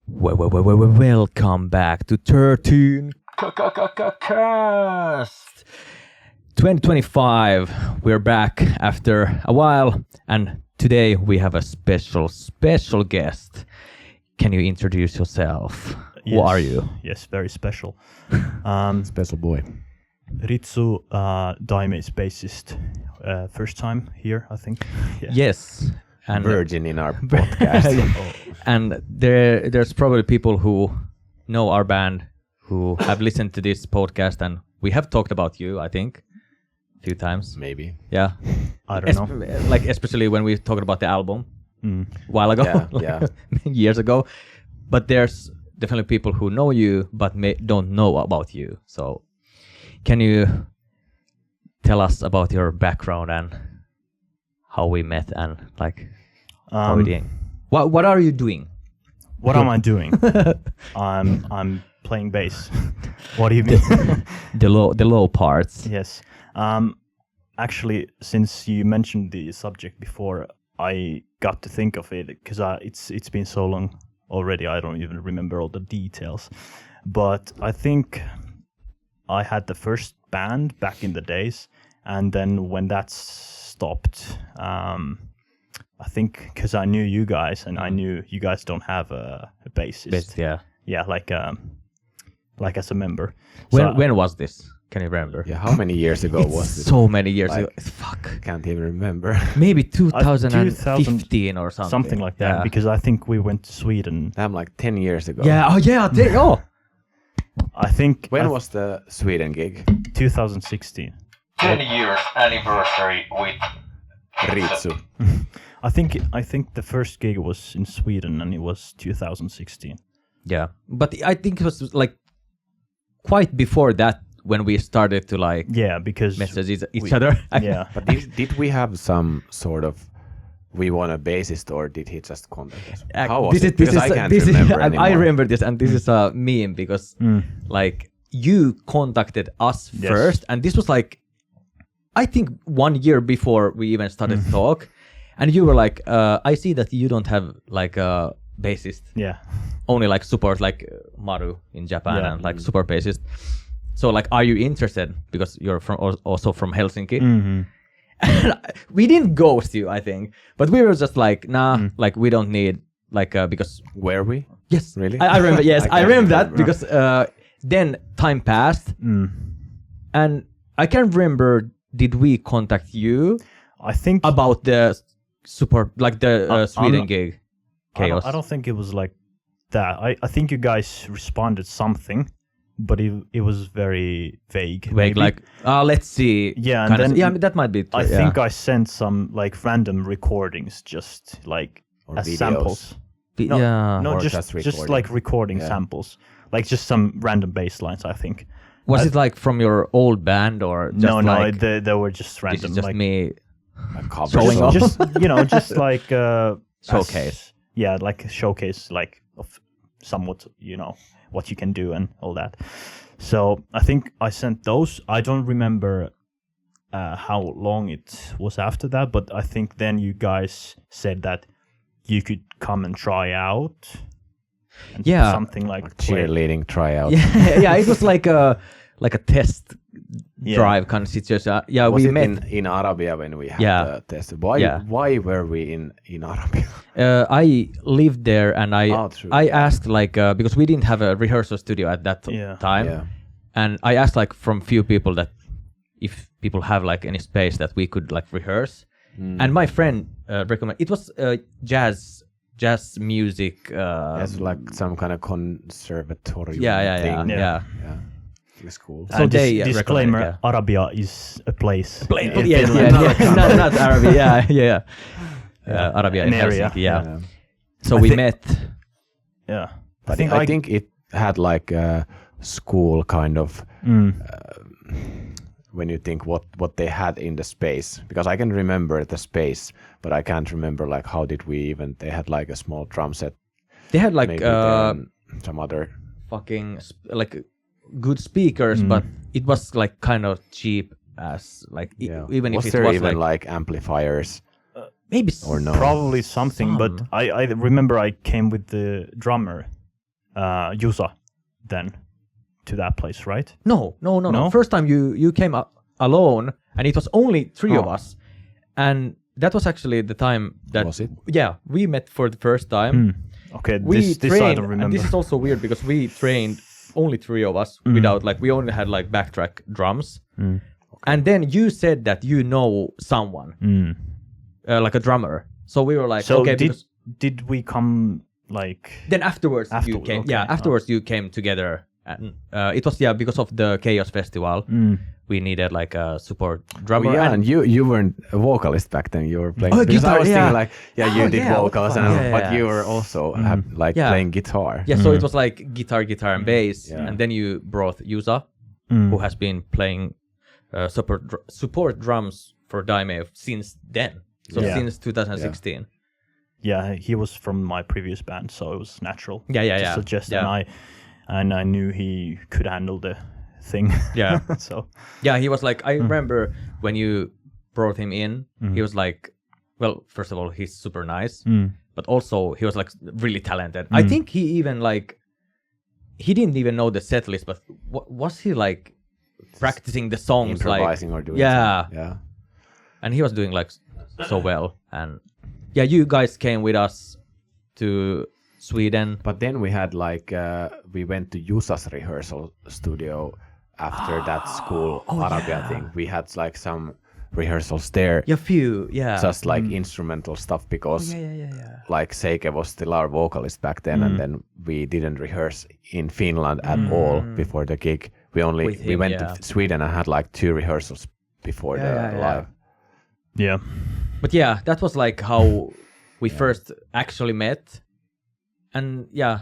Welcome back to 13 Cast 2025. We're back after a while, and today we have a special guest. Can you introduce yourself? Yes, Who are you? Yes, very special. Special boy. RITSU DIE is bassist. First time here, I think. Yeah. Yes. And Virgin in our podcast. And there's probably people who know our band who have listened to this podcast, and we have talked about you, I think, a few times. Maybe. Yeah. I don't know. Like especially when we talked about the album a while ago, Yeah. years ago. But there's definitely people who know you but don't know about you. So can you tell us about your background and how we met and like how we doing? What are you doing? What am I doing? I'm playing bass. What do you mean? the low parts. Yes. Actually, since you mentioned the subject before, I got to think of it because it's been so long already. I don't even remember all the details. But I think I had the first band back in the days, and then when that stopped, I think because I knew you guys, and I knew you guys don't have a bassist. Yeah, like as a member. When was this? Can you remember? Yeah, how many years ago was it? So many years Like, ago. Fuck. Can't even remember. Maybe 2015 or something. Something like that, Yeah. because I think we went to Sweden. I'm like 10 years ago. Yeah. Oh yeah. I think When was the Sweden gig? 2016. 10 years anniversary with RITSU. I think the first gig was in Sweden, and it was 2016. Yeah. But I think it was like quite before that when we started to like Yeah, because message each other. yeah, But did we have some sort of we want a bassist, or did he just contact us? How was it? Because I can't remember anymore. I remember this, and this is a meme because like you contacted us first, and this was like I think 1 year before we even started to talk, and you were like, I see that you don't have like a bassist, yeah. only like support like Maru in Japan Yeah. and like support bassist. So like, are you interested? Because you're also from Helsinki. And we didn't ghost you, I think, but we were just like, nah, like we don't need like because Were we? yes, Really? I remember. Yes, I can't remember that remember. because then time passed, and I can't remember. Did we contact you I think about the support, like the Sweden gig? Chaos. I don't think it was like that. I think you guys responded something, but it was very vague. Vague, maybe. like let's see. Yeah, and kind of- then yeah, I mean, that might be. True, I think I sent some like random recordings, just like Or as videos. samples. no, yeah. No, Or just just recording. like recording Yeah. samples, like just some random bass lines. I think. Was it like from your old band or just No, like they were just this random. is just like, me A cover Showing song. off. just just like showcase? Yeah, like a showcase, like of somewhat, what you can do and all that. So I think I sent those. I don't remember how long it was after that, but I think then you guys said that you could come and try out. And Yeah. something like Cheerleading tryout. Yeah, it was like a test Yeah. drive kind of situation. Yeah, Was we it met. in Arabia when we had Yeah. the test? Why Yeah. why were we in Arabia? I lived there, and true. I asked like because we didn't have a rehearsal studio at that Yeah. time, Yeah. and I asked like from few people that if people have like any space that we could like rehearse, and my friend recommended it was jazz music. It's like some kind of conservatorium Yeah. thing. Yeah. Yeah. It's cool. So And they disclaimer: recommended, Arabia is a place. in Yeah, Finland. not Arabia. Yeah. Arabia in An area. Helsinki. Yeah. Yeah. So I we think- met. Yeah, But I think it had like a school kind of when you think what they had in the space, because I can remember the space, but I can't remember like how did we even. They had like a small drum set. They had like Maybe then some other. fucking like good speakers, but it was like kind of cheap as like even was if it there was even like like amplifiers maybe or no? probably something. But I remember I came with the drummer Jusa then to that place, right? No. No? First time you came up alone, and it was only 3 of us, and that was actually the time that Was it? Yeah, we met for the first time. Okay, We this I trained, don't remember. and this is also weird because we trained only 3 of us without like we only had like backtrack drums, and then you said that you know someone like a drummer, so we were like, So okay, did we come like? then afterwards you came, okay. afterwards you came together, and it was because of the Chaos Festival. We needed like a support drummer. Oh, yeah, and you weren't a vocalist back then. You were playing. Oh, because guitar, I was yeah. thinking like, you Oh, did yeah, what the vocals, fuck? and Yeah, but yeah. you were also Yeah. playing guitar. Yeah, so it was like guitar and bass, Yeah. and then you brought Yusa, who has been playing support drums for DIE since then. So Yeah. since 2016. Yeah, he was from my previous band, so it was natural. Yeah. To suggest, Yeah. and I knew he could handle the thing. Yeah. So Yeah, he was like, I remember when you brought him in, he was like, well, first of all, he's super nice, but also he was like really talented. I think he even like, he didn't even know the set list, but was he like practicing the songs? Improvising like, or doing yeah. something. Yeah. And he was doing like so well. And yeah, you guys came with us to Sweden. But then we had like we went to Jusa's rehearsal studio after that school Arabia thing. We had like some rehearsals there. Yeah, few, yeah. Just like instrumental stuff because Yeah. like Seike was still our vocalist back then, and then we didn't rehearse in Finland at all before the gig. We With him, went yeah. to Sweden and had like 2 rehearsals before the live. yeah, But yeah, that was like how we first actually met. And yeah,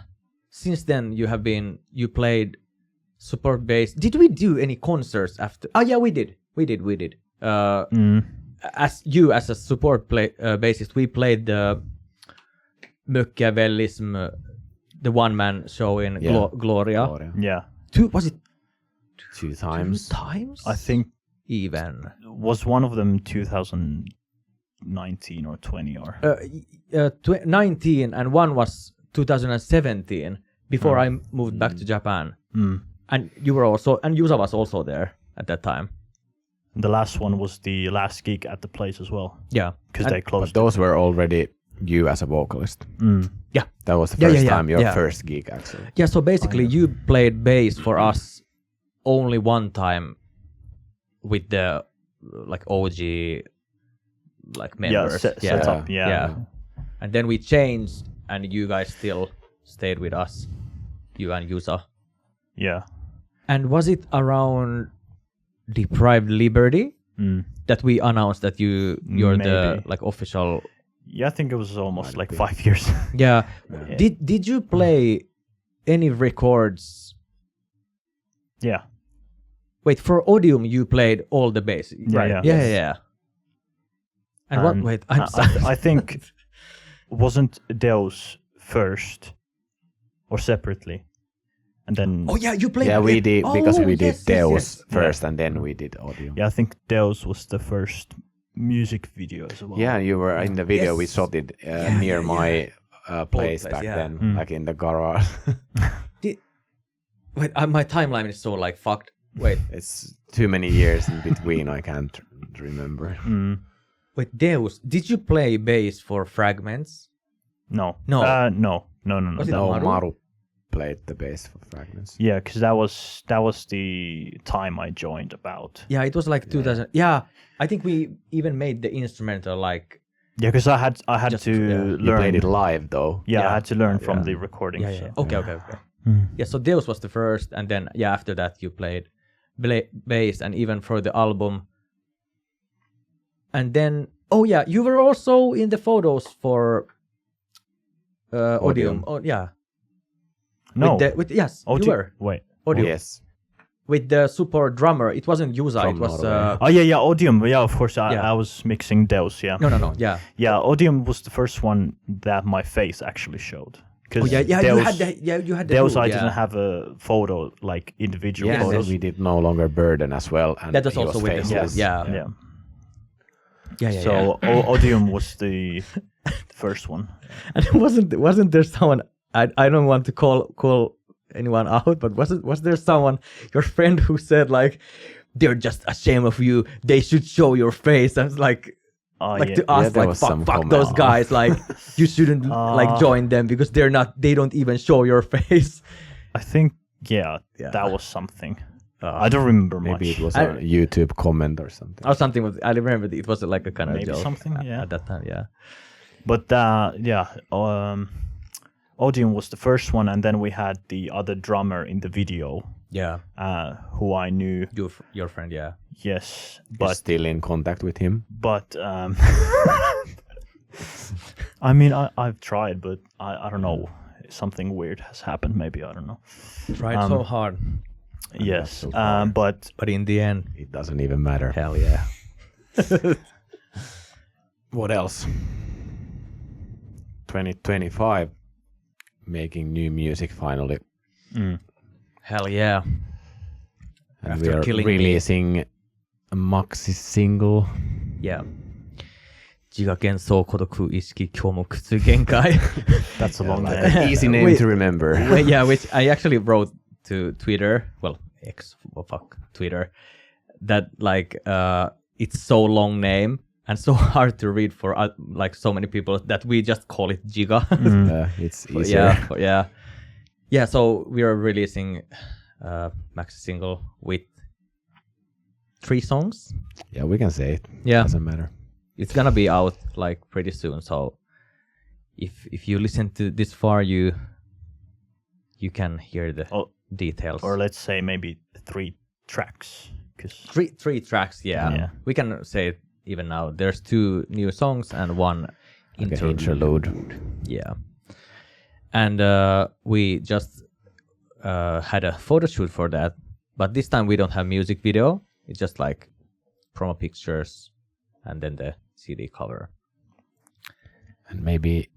since then you played support bass. Did we do any concerts after? Oh yeah, we did. As a support bassist, we played the Mökkävellism, the one-man show in Gloria. yeah. Was it 2 times. 2 times? I think even. was one of them 2019 or 20 or 19, and one was 2017 before I moved back to Japan. And you were also, and Jusa was also there at that time. the last one was the last gig at the place as well Yeah, because they But closed. those were already you as a vocalist. Yeah. That was the Yeah, first yeah, time, your yeah. first gig actually. Yeah, so basically you played bass for us only one time with the like OG like members. set up. Yeah. And then we changed, and you guys still stayed with us, you and Jusa. Yeah. And was it around Deprived Liberty that we announced that you're the Maybe. like official? Yeah, I think it was almost like 5 years. Yeah. Did you play any records? Yeah. Wait, for Odium you played all the bass, right? Yeah. Yeah. And what? Wait, I'm sorry. I think wasn't Deus first or separately, and then Oh yeah, you played. Yeah, we did because we did yes, Deus yes. first, and then we did audio. yeah, I think Deus was the first music video as well. Yeah, you were in the video. We Yes. shot it near my place place, back yeah. then, like in the garage. Wait, my timeline is so like fucked. Wait, It's too many years in between. I can't remember. wait, Deus, did you play bass for Fragments? No. No. No. Was it No, Maru? Maru played the bass for Fragments. Yeah, because that was the time I joined about. Yeah, it was like 2000. Yeah, I think we even made the instrumental like. Yeah, because I had Just- to yeah. You learn. played it live though. Yeah, Yeah. I had to learn from Yeah. the recording. Yeah. So. Okay. Yeah, so Deus was the first, and then after that you played bass, and even for the album. And then you were also in the photos for Odium. Oh yeah. No. Yes, Oh, you were. Wait. Odium. Yes. With the support drummer. It wasn't Jusa, From it was Norway. Oh yeah, Odium. Yeah, of course. Yeah. I was mixing Deus. Yeah. no. Yeah. Yeah, Odium was the first one that my face actually showed. Oh yeah, Deus, you had the Deus, move, I yeah. didn't have a photo like individual Yeah, and then photos. we did No Longer Burden as well. And That was he also with the faceless. move, yeah. Yeah. So Odium was the first one. And wasn't there someone I don't want to call anyone out, but was there someone, your friend, who said like, they're just ashamed of you, they should show your face? I was like to us, there like was some fuck comment. those guys, like you shouldn't like join them because they don't even show your face. I think that was something. I don't remember much. Maybe it was a YouTube comment or something. Or something was, I remember it was like a kind of Maybe joke something, at that time, yeah. But Odin was the first one, and then we had the other drummer in the video, who I knew. Your friend, yeah. Yes, But but still in contact with him. but I mean, I've tried, but I don't know. Something weird has happened. Maybe, I don't know. Tried so hard, Yes, so far. but but in the end, It doesn't even matter. hell yeah. What else? 2025, making new music finally. Hell yeah. And After we are killing me. releasing a maxi single. Yeah. 自我幻想孤独意識今日も苦痛限界 that's a long Like name. an easy name Wait. to remember. Yeah, which I actually wrote to Twitter, well, X, well, fuck, Twitter, that like it's so long name and so hard to read for like so many people that we just call it Giga. It's easier. Yeah. So we are releasing maxi single with 3 songs. Yeah, we can say it. Yeah. Doesn't matter. It's gonna be out like pretty soon. So if you listen to this far, you can hear the details. Or let's say maybe 3 tracks, because three tracks. Yeah, we can say it even now. There's 2 new songs and 1 Like an interlude. Yeah, and we just had a photo shoot for that, but this time we don't have music video. It's just like promo pictures and then the CD cover. And maybe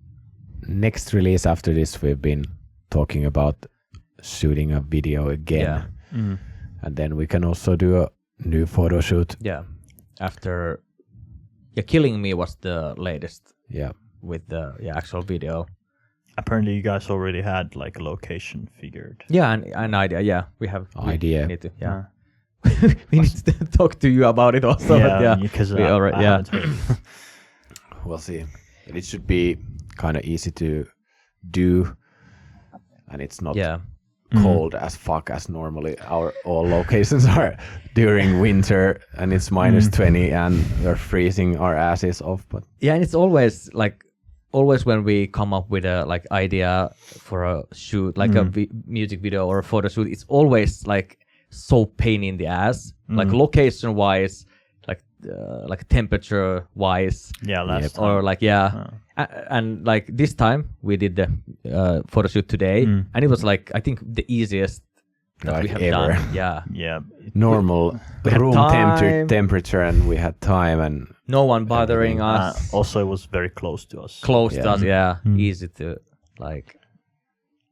next release after this, we've been talking about shooting a video again. Yeah. And then we can also do a new photo shoot. Yeah, after Killing Me was the latest. Yeah. With the actual video. apparently you guys already had like a location figured. Yeah, an idea. Yeah, we have Idea. We need to, yeah. We need to talk to you about it also. Yeah, but because we already, I yeah. haven't heard. We'll see. But it should be kind of easy to do, and it's not cold as fuck as normally our all locations are during winter, and it's minus 20 and we're freezing our asses off. But yeah, and it's always when we come up with a like idea for a shoot, like a music video or a photo shoot, it's always like so pain in the ass, like location wise, like temperature wise, last time. or like and like this time we did the photo shoot today, and it was like I think the easiest that we have ever. done. Yeah, normal had room time. temperature, and we had time, and no one bothering us. Also, it was very close to us. Close to us, easy to like,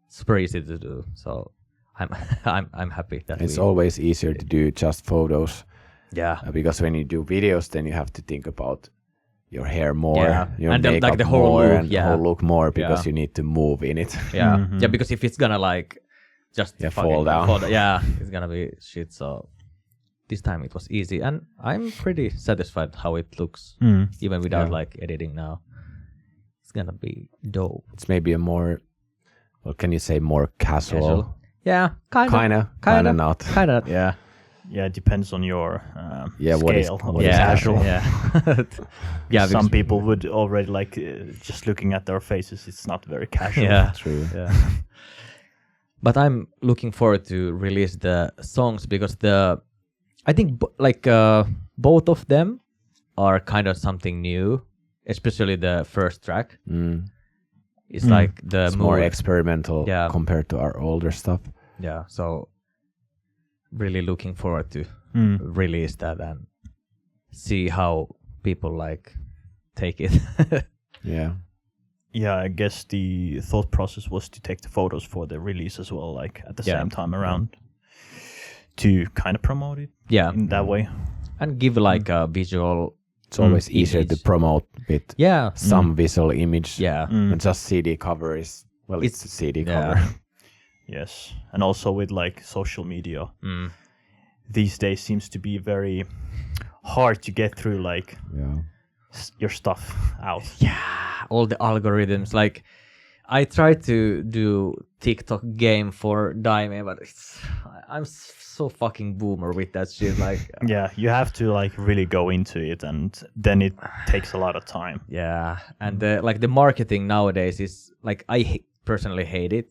super easy to do. So I'm happy that it's always easier to do just photos. Yeah, because when you do videos, then you have to think about your hair more, your and makeup like the whole more, look, and the whole look more, because you need to move in it. Yeah, because if it's gonna like just fall down, it's gonna be shit. So this time it was easy, and I'm pretty satisfied how it looks, even without like editing now. It's gonna be dope. It's maybe a more, what can you say, more casual. Yeah, kind of not. Yeah. Yeah, it depends on your what is scale. what is casual. Yeah. Some people would already like just looking at their faces. It's not very casual. Yeah, true. Yeah. But I'm looking forward to release the songs because I think both of them are kind of something new, especially the first track. It's like it's more experimental compared to our older stuff. Yeah, so really looking forward to release that and see how people like take it. Yeah, I guess the thought process was to take the photos for the release as well, like at the same time around, to kind of promote it. In that way, and give like a visual. It's always easier to promote with some visual image. Yeah, and just CD cover is Well, it's a CD cover. Yes, and also with like social media, these days seems to be very hard to get through like your stuff out. Yeah, all the algorithms. Like, I tried to do TikTok game for Daime, but I'm so fucking boomer with that shit. Like, yeah, you have to like really go into it, and then it takes a lot of time. Yeah, and like the marketing nowadays is like personally hate it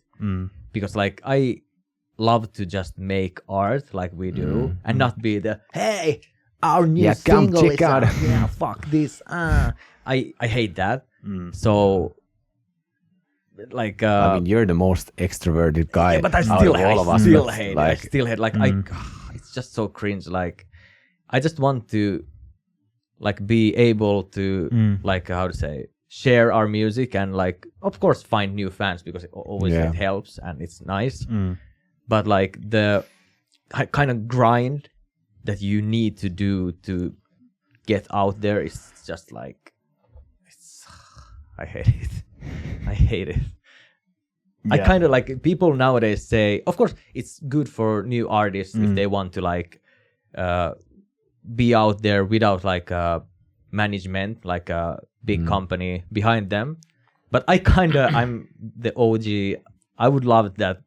because like I love to just make art like we do and not be the hey our new single check out. Yeah, fuck this. I hate that. So. Like I mean, you're the most extroverted guy. Yeah, but I still hate. Like it's just so cringe. Like I just want to like be able to like how to say share our music and like of course find new fans because it always it helps and it's nice. But like the kind of grind that you need to do to get out there is just like I hate it. I hate it. Yeah. I kind of like people nowadays say, of course, it's good for new artists if they want to like be out there without like a management, like a big company behind them. But I'm the OG. I would love that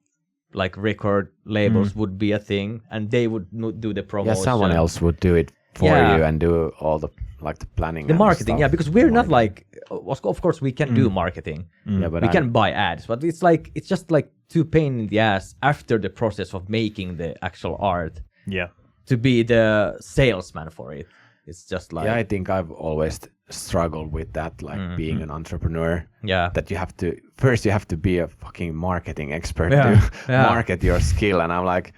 like record labels would be a thing and they would do the promotion. Yeah, someone else would do it for you and do all the like the planning, the marketing. Stuff. Yeah, because we're not like, of course we can do marketing. Yeah, but we can buy ads, but it's just like too pain in the ass after the process of making the actual art. Yeah, to be the salesman for it. It's just like I think I've always struggled with that, like being an entrepreneur. Yeah, that you have to be a fucking marketing expert to market your skill, and I'm like,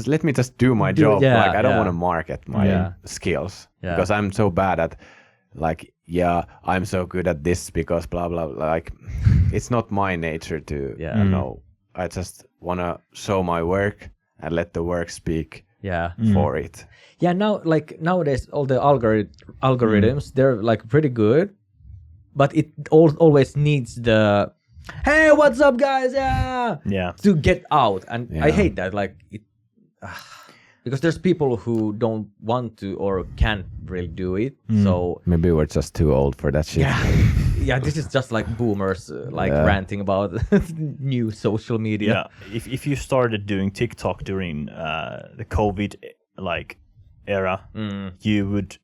let me just do my job. Like I don't want to market my skills because I'm so bad at like I'm so good at this because blah blah. Like it's not my nature to know. I just want to show my work and let the work speak. For it. Yeah, now like nowadays all the algorithms they're like pretty good, but it always needs the hey what's up guys to get out, and I hate that like it because there's people who don't want to or can't really do it. So maybe we're just too old for that shit. Yeah, this is just like boomers ranting about new social media. Yeah, if you started doing TikTok during the COVID like era, you would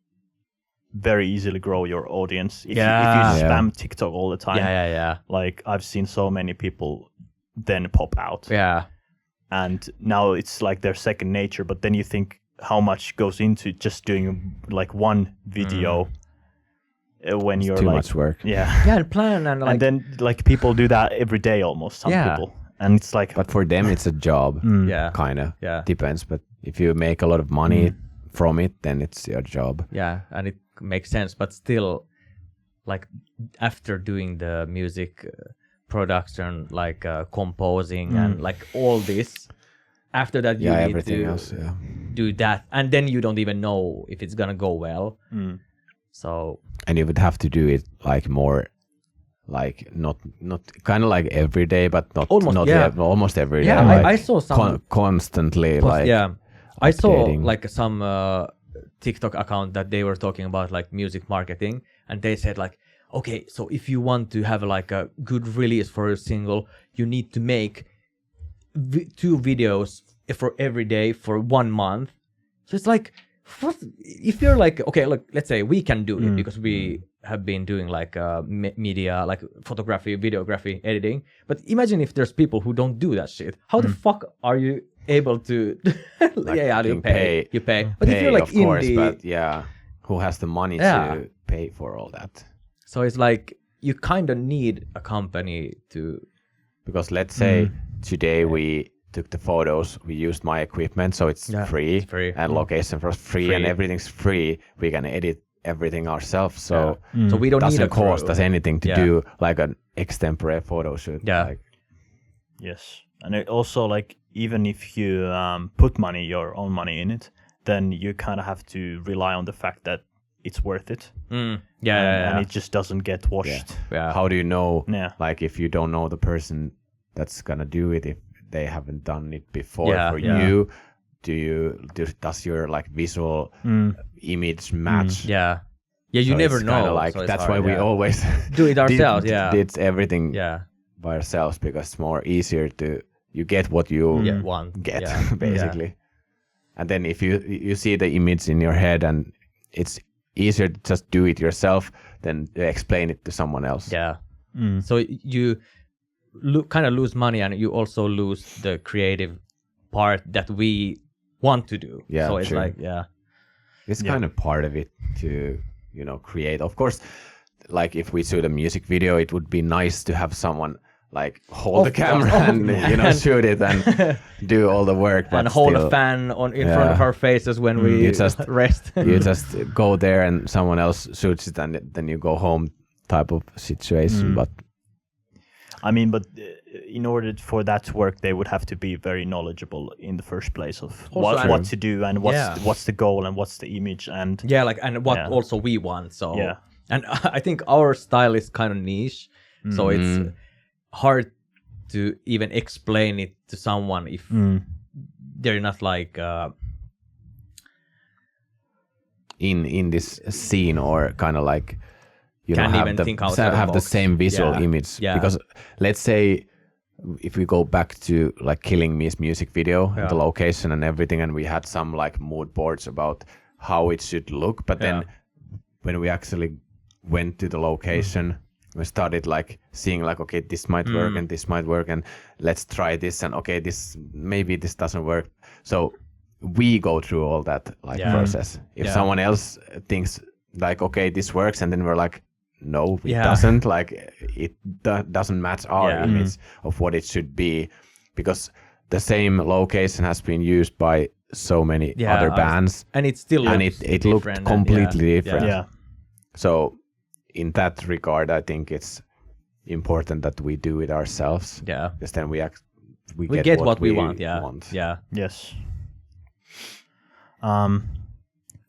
very easily grow your audience. If you spam TikTok all the time. Yeah. Like I've seen so many people then pop out. Yeah. And now it's like their second nature, but then you think how much goes into just doing like one video. When it's you're too like, much work. And plan and like, and then like people do that every day almost. Some people, and it's like, but for them it's a job. Kind of. Depends. But if you make a lot of money from it, then it's your job. Yeah, and it makes sense. But still, like after doing the music production, like composing and like all this, after that you need to do that, and then you don't even know if it's gonna go well. So and you would have to do it like more like not kind of like every day, but not almost every day. Yeah, like I saw some constantly like I saw like some TikTok account that they were talking about like music marketing, and they said like, okay, so if you want to have like a good release for a single, you need to make 2 videos for every day for 1 month. So it's like, what if you're like, okay, look, let's say we can do it because we have been doing like media, like photography, videography, editing. But imagine if there's people who don't do that shit. How the fuck are you able to? You pay. But if you're like of course, indie, but who has the money to pay for all that? So it's like you kind of need a company to. Because let's say today we took the photos, we used my equipment, so it's free, and location was free, and everything's free. We can edit everything ourselves, so we don't need a cost us anything to do like an extempore photo shoot. Yes, and it also like even if you put your own money in it, then you kind of have to rely on the fact that it's worth it. And it just doesn't get washed. How do you know? Like if you don't know the person that's gonna do it if they haven't done it before. Yeah, For yeah. you, does your like visual image match? Yeah, you So never it's know. kinda like so it's that's hard, why we yeah. always Do it ourselves, yeah. did everything Yeah, by ourselves, because it's more easier you get what you yeah, one get yeah. basically. Yeah. And then if you see the image in your head, and it's easier to just do it yourself than to explain it to someone else. Yeah. So you kind of lose money, and you also lose the creative part that we want to do. Yeah, so it's true. like It's kind of part of it to create. Of course, like if we shoot a music video, it would be nice to have someone like hold the camera and shoot it and do all the work, but and hold still, a fan in front of our faces when we You just- rest. you just go there and someone else shoots it, and then you go home type of situation. But I mean, but in order for that to work, they would have to be very knowledgeable in the first place of what to do and what's the goal and what's the image and Yeah, like, and what also we want. So Yeah. and I think our style is kind of niche, so it's hard to even explain it to someone if they're not like in this scene, or kind of like Can't have even think outside the have the box. same visual Yeah. image. Yeah. Because let's say if we go back to like Killing Me's music video, the location and everything, and we had some like mood boards about how it should look, but then when we actually went to the location, we started like seeing like, okay, this might work and this might work, and let's try this, and okay, maybe this doesn't work. So we go through all that like process. If someone else thinks like, okay, this works, and then we're like, no, it doesn't, like it doesn't match our image of what it should be, because the same location has been used by so many other bands, and it still looks and it looked different completely different. yeah. So in that regard, I think it's important that we do it ourselves. Yeah. Because then we get what we want. Yeah. Yeah. Yes.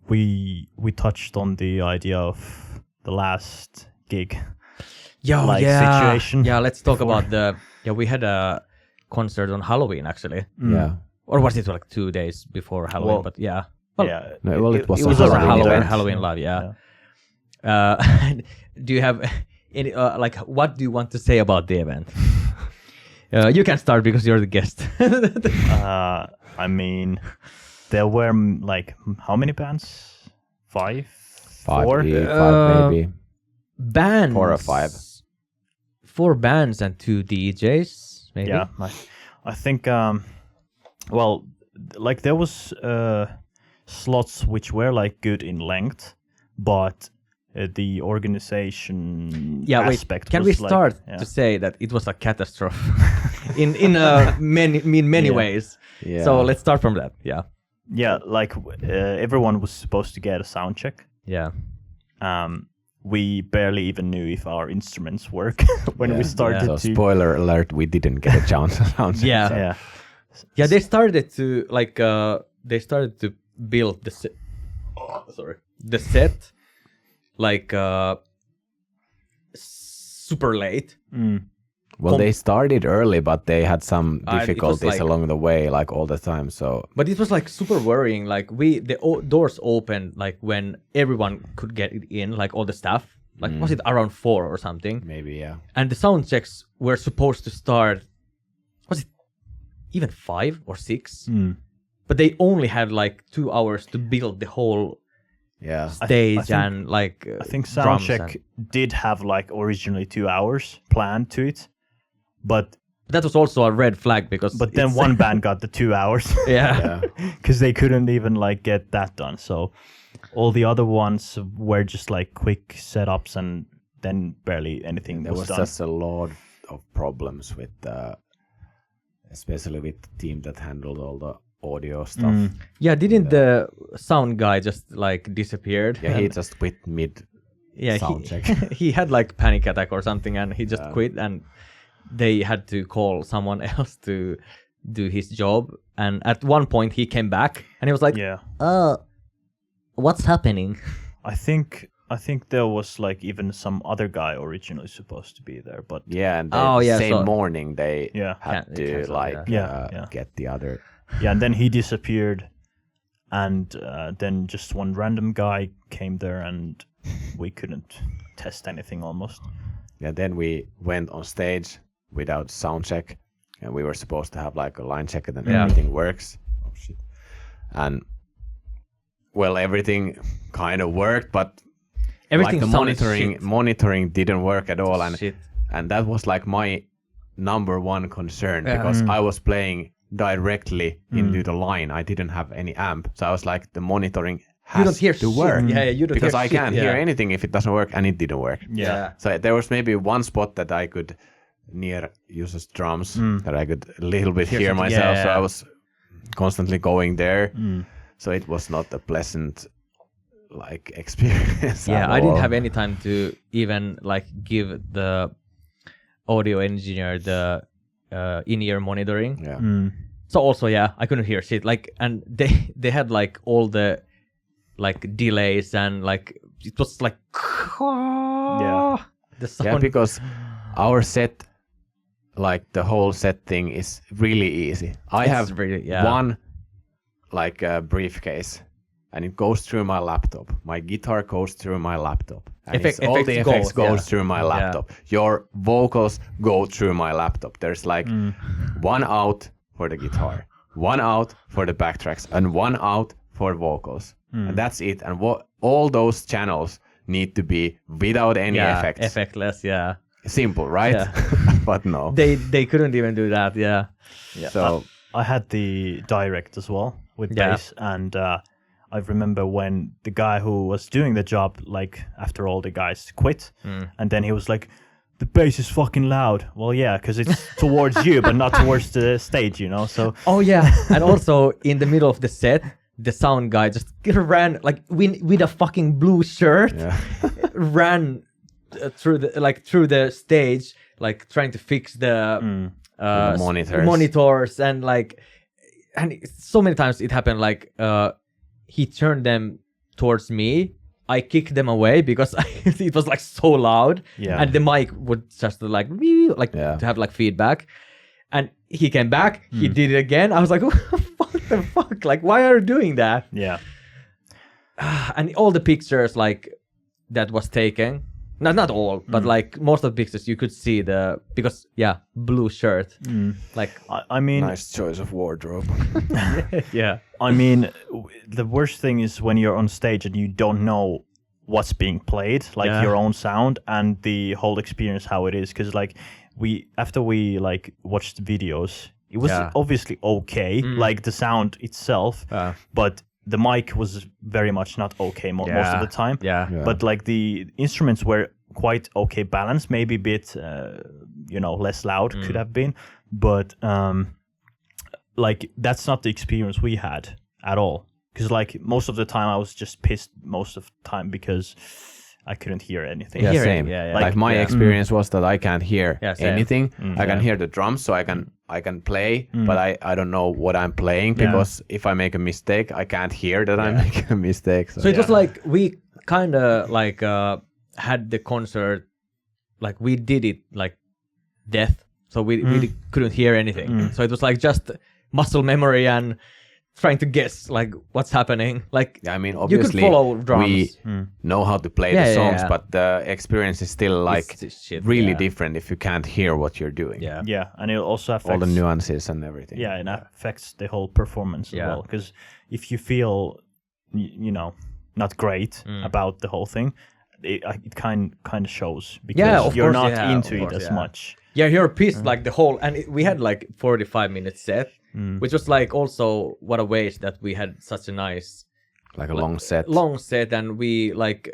We touched on the idea of the last gig. Situation. Yeah, let's talk about we had a concert on Halloween actually. Yeah. Or was it like 2 days before Halloween? Well, but yeah. No, well, it was it a was a Halloween live, yeah. Do you have any like what do you want to say about the event? You can start because you're the guest. I mean, there were like how many bands? Five, four? Five maybe. Bands. 4 or 5. 4 bands and 2 DJs, maybe. Yeah, I think. Well, like there was slots which were like good in length, but the organization aspect. Can was we start like, to say that it was a catastrophe in many ways? Yeah. So let's start from that. Yeah. Yeah, like everyone was supposed to get a sound check. Yeah. We barely even knew if our instruments work when we started. So spoiler alert: we didn't get a sound check. Yeah. So. Yeah. Yeah, they started to build the set like super late. Well, they started early, but they had some it was difficulties like- along the way, like all the time. So But it was like super worrying. Like doors opened like when everyone could get it in, like all the staff. Like was it around 4 or something? maybe, yeah. And the sound checks were supposed to start. Was it even 5 or 6? But they only had like 2 hours to build the whole Yeah. stage think- and like I think drums soundcheck and- did have like originally 2 hours planned to it, but that was also a red flag because then it's- one band got the 2 hours yeah. because they couldn't even like get that done. So all the other ones were just like quick setups, and then barely anything There was was done. just a lot of problems with, especially with the team that handled all the audio stuff. Yeah, didn't the sound guy just like disappeared? Yeah, he And- just quit mid yeah, sound check. he had like panic attack or something, and he just quit, and they had to call someone else to do his job. And at one point, he came back, and he was like, Yeah, what's happening?" I I think there was like even some other guy originally supposed to be there, but Yeah, and the same morning they had to get the other. Yeah, and then he disappeared, and then just one random guy came there, and we couldn't test anything almost. Yeah, then we went on stage without sound check, and we were supposed to have like a line check, and then everything works. Oh shit! And well, everything kind of worked, but everything like the monitoring didn't work at all, and that was like my number one concern because I was playing directly into the line. I didn't have any amp, so I was like, the monitoring has to work. Yeah, you don't because hear I can't hear anything if it doesn't work, and it didn't work. Yeah. So there was maybe one spot that I could near uses drums that I could a little bit hear myself. So I was constantly going there. So it was not a pleasant like experience. Yeah, I didn't have any time to even like give the audio engineer the in-ear monitoring. Yeah. So also I couldn't hear shit. Like, and they had like all the like delays and like it was like the sound. Yeah, because our set, like the whole set thing is really easy. I have one like briefcase, and it goes through my laptop. My guitar goes through my laptop. And all the effects goes through my laptop. Your vocals go through my laptop. There's like one out for the guitar, one out for the backtracks, and one out for vocals. And that's it. And all those channels need to be without any effects. Effectless, Simple, right? Yeah. But no. They couldn't even do that, yeah. So I had the direct as well with bass, and I remember when the guy who was doing the job, like after all the guys quit, and then he was like, the bass is fucking loud. Well, yeah, because it's towards you, but not towards the stage, you know. So and also in the middle of the set, the sound guy just ran like with a fucking blue shirt, ran through the stage, like trying to fix the monitors and like, and so many times it happened like he turned them towards me. I kicked them away because it was like so loud, and the mic would just like to have like feedback. And he came back, he did it again. I was like, what the fuck? Like, why are you doing that? Yeah. And all the pictures like that was taken, not all, but like most of the pictures you could see because blue shirt. Like, I mean, nice choice of wardrobe. yeah. I mean, the worst thing is when you're on stage and you don't know what's being played, like your own sound and the whole experience, how it is. Because like after we like watched videos, it was obviously okay, like the sound itself, but the mic was very much not okay most of the time. But like the instruments were quite okay balanced, maybe a bit, less loud could have been, but like that's not the experience we had at all. Because like most of the time I was just pissed most of the time because I couldn't hear anything. Yeah, same. Like my experience was that I can't hear anything. I can hear the drums, so I can play, but I don't know what I'm playing because if I make a mistake, I can't hear that I'm making a mistake. So it was like we kind of like had the concert, like we did it like death, so we couldn't hear anything. So it was like just muscle memory and trying to guess like what's happening. Like, I mean, obviously you could follow drums. We know how to play the songs, but the experience is still like really different if you can't hear what you're doing. Yeah, and it also affects all the nuances and everything. Yeah, and affects the whole performance as well. Because if you feel, not great about the whole thing, it kind of shows because you're not into it as much. Yeah, you're pissed like the whole, and we had like 45-minute set. Which was like also what a waste that we had such a nice long set, and we like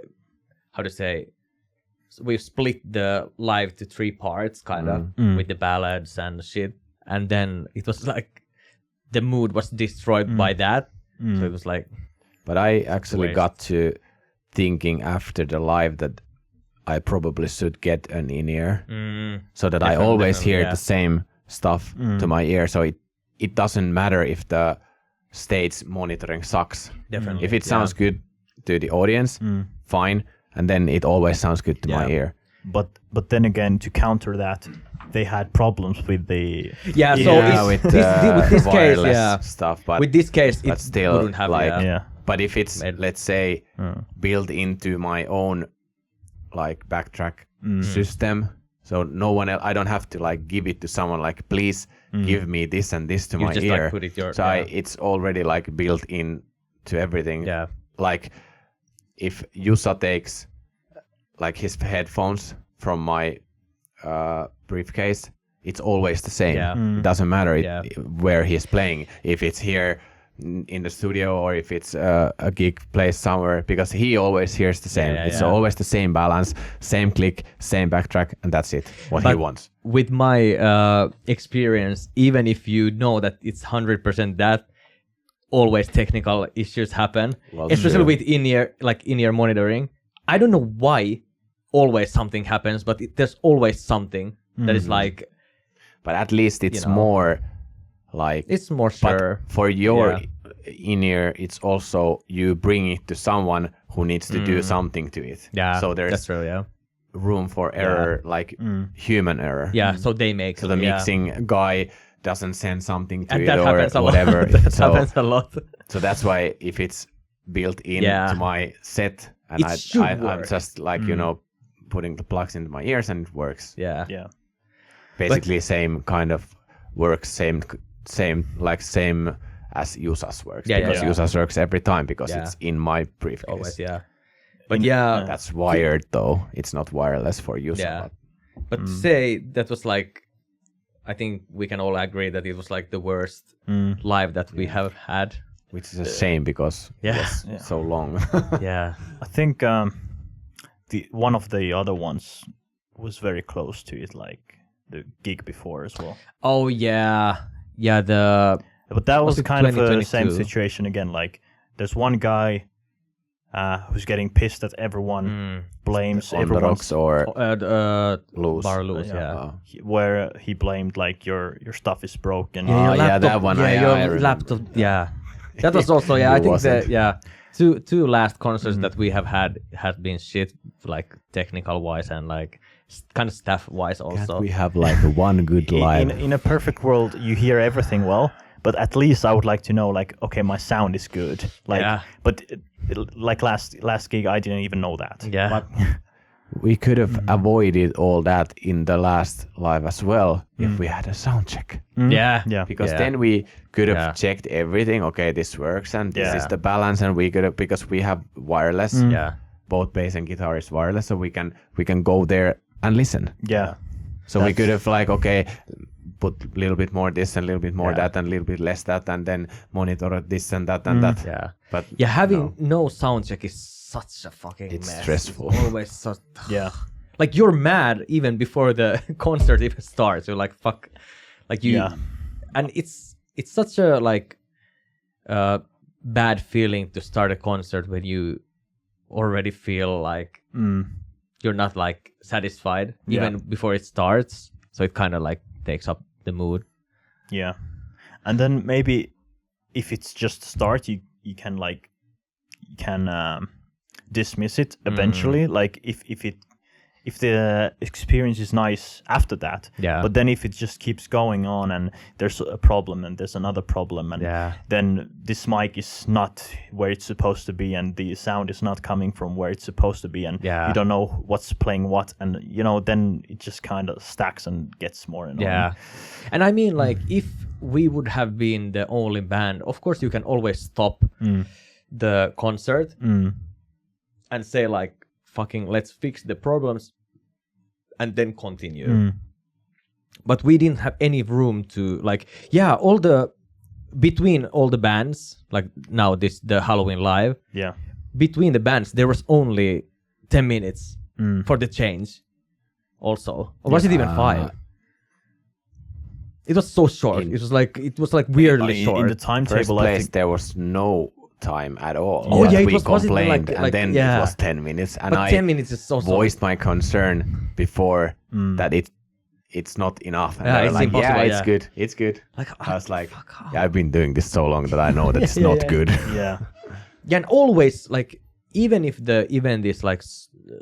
we split the live to 3 parts kind of with the ballads and shit, and then it was like the mood was destroyed by that. So it was like, but I actually got to thinking after the live that I probably should get an in-ear so that I always hear the same stuff to my ear, so it doesn't matter if the stage monitoring sucks. Definitely. If it sounds good to the audience, fine. and then it always sounds good to my ear. But then again, to counter that, they had problems with the with this case, wireless stuff. But with this case, it still, wouldn't have like, But if it's let's say built into my own like backtrack system, so no one else, I don't have to like give it to someone like, please give me this and this to my just, ear. like, put it It's already like built in to everything. Yeah. Like if Jussa takes like his headphones from my briefcase, it's always the same. Yeah. It doesn't matter where he's playing, if it's here in the studio or if it's a gig place somewhere, because he always hears the same. It's always the same balance, same click, same backtrack, and that's it, what he wants. With my experience, even if you know that it's 100% that, always technical issues happen, especially with in-ear monitoring. I don't know why always something happens, but there's always something that is like... But at least it's more like... It's more sure. But for your in-ear, it's also you bring it to someone who needs to do something to it. Yeah, so there's that's true, room for error, like human error. Yeah, so they make... So the mixing guy doesn't send something to and it that or whatever. That happens a lot. So that's why if it's built in to my set, and I'm just like, putting the plugs into my ears and it works. Yeah. Basically same kind of works, same as Jussa's works. Because Jussa's works every time because it's in my briefcase. Always, But that's wired though. It's not wireless for Jussa. Yeah. But say that was like, I think we can all agree that it was like the worst live that we have had. Which is a shame because it was so long. I think one of the other ones was very close to it, like the gig before as well. Oh yeah. But that was kind of the same situation again. Like there's one guy who's getting pissed at everyone, blames everyone. Rocks or Loose. Bar Loose, where he blamed like your stuff is broken. That one. Your laptop. That was also I think that two last concerts that we have had been shit, like technical wise and like kind of staff wise also. Can't we have like one good live? In a perfect world, you hear everything well. But at least I would like to know, like, okay, my sound is good. Like, but like last gig, I didn't even know that. Yeah. But we could have avoided all that in the last live as well if we had a sound check. Yeah. Because then we could have checked everything. Okay, this works and this is the balance, and we could have, because we have wireless. Both bass and guitar is wireless, so we can go there and listen. Yeah. So we could have like, okay, put a little bit more this and a little bit more that and a little bit less that, and then monitor this and that and that. Yeah. But having no sound check is such a fucking it's mess. Stressful. It's always so like you're mad even before the concert even starts. You're like, fuck, like you and it's such a like bad feeling to start a concert when you already feel like you're not like satisfied even before it starts. So it kind of like takes up the mood. Yeah. And then maybe if it's just start, you can dismiss it eventually. Like if the experience is nice after that. Yeah. But then if it just keeps going on and there's a problem and there's another problem and then this mic is not where it's supposed to be and the sound is not coming from where it's supposed to be and you don't know what's playing what, and then it just kind of stacks and gets more annoying. Yeah. And I mean, like, if we would have been the only band, of course you can always stop the concert and say like, fucking let's fix the problems and then continue. But we didn't have any room to like between all the bands, like now the Halloween live, between the bands there was only 10 minutes for the change also, or was it even 5? It was so short. It was like weirdly short. In the timetable, I think there was no time at all. It we complained, and then it was 10 minutes, and but 10 minutes is so voiced my concern before that it's not enough. And it's like, impossible. it's good. Like, I was like, I've been doing this so long that I know that it's not good. Yeah, and always like, even if the event is like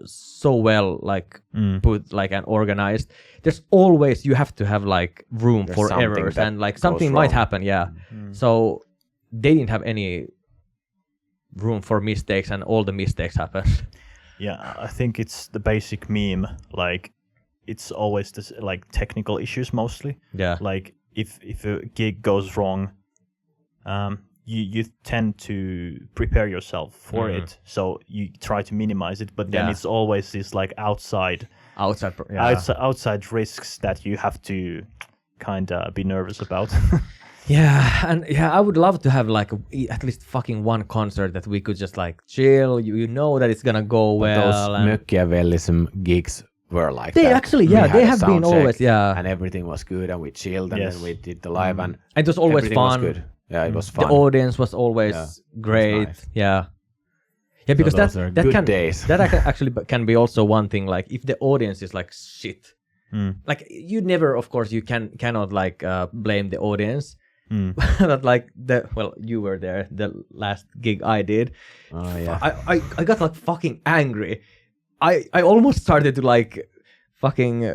so well like put like and organized. There's always you have to have like room for errors and like something might happen. Yeah. So they didn't have any room for mistakes, and all the mistakes happened. Yeah, I think it's the basic meme. Like, it's always this like technical issues mostly. Yeah. Like if a gig goes wrong, you tend to prepare yourself for it, so you try to minimize it. But then it's always this like outside risks that you have to kind of be nervous about. I would love to have like at least fucking one concert that we could just like chill. You know that it's gonna go well. Those Mökkiavellism gigs were like they that. actually, they have been always, and everything was good, and we chilled, and then we did the live, and it was always fun. Was good. Yeah, it was fun. The audience was always great. Nice. Yeah, because that good can days. That actually can be also one thing. Like if the audience is like shit, like you never, of course, you cannot like blame the audience. But like you were there the last gig I did. Oh yeah. I got like fucking angry. I almost started to like fucking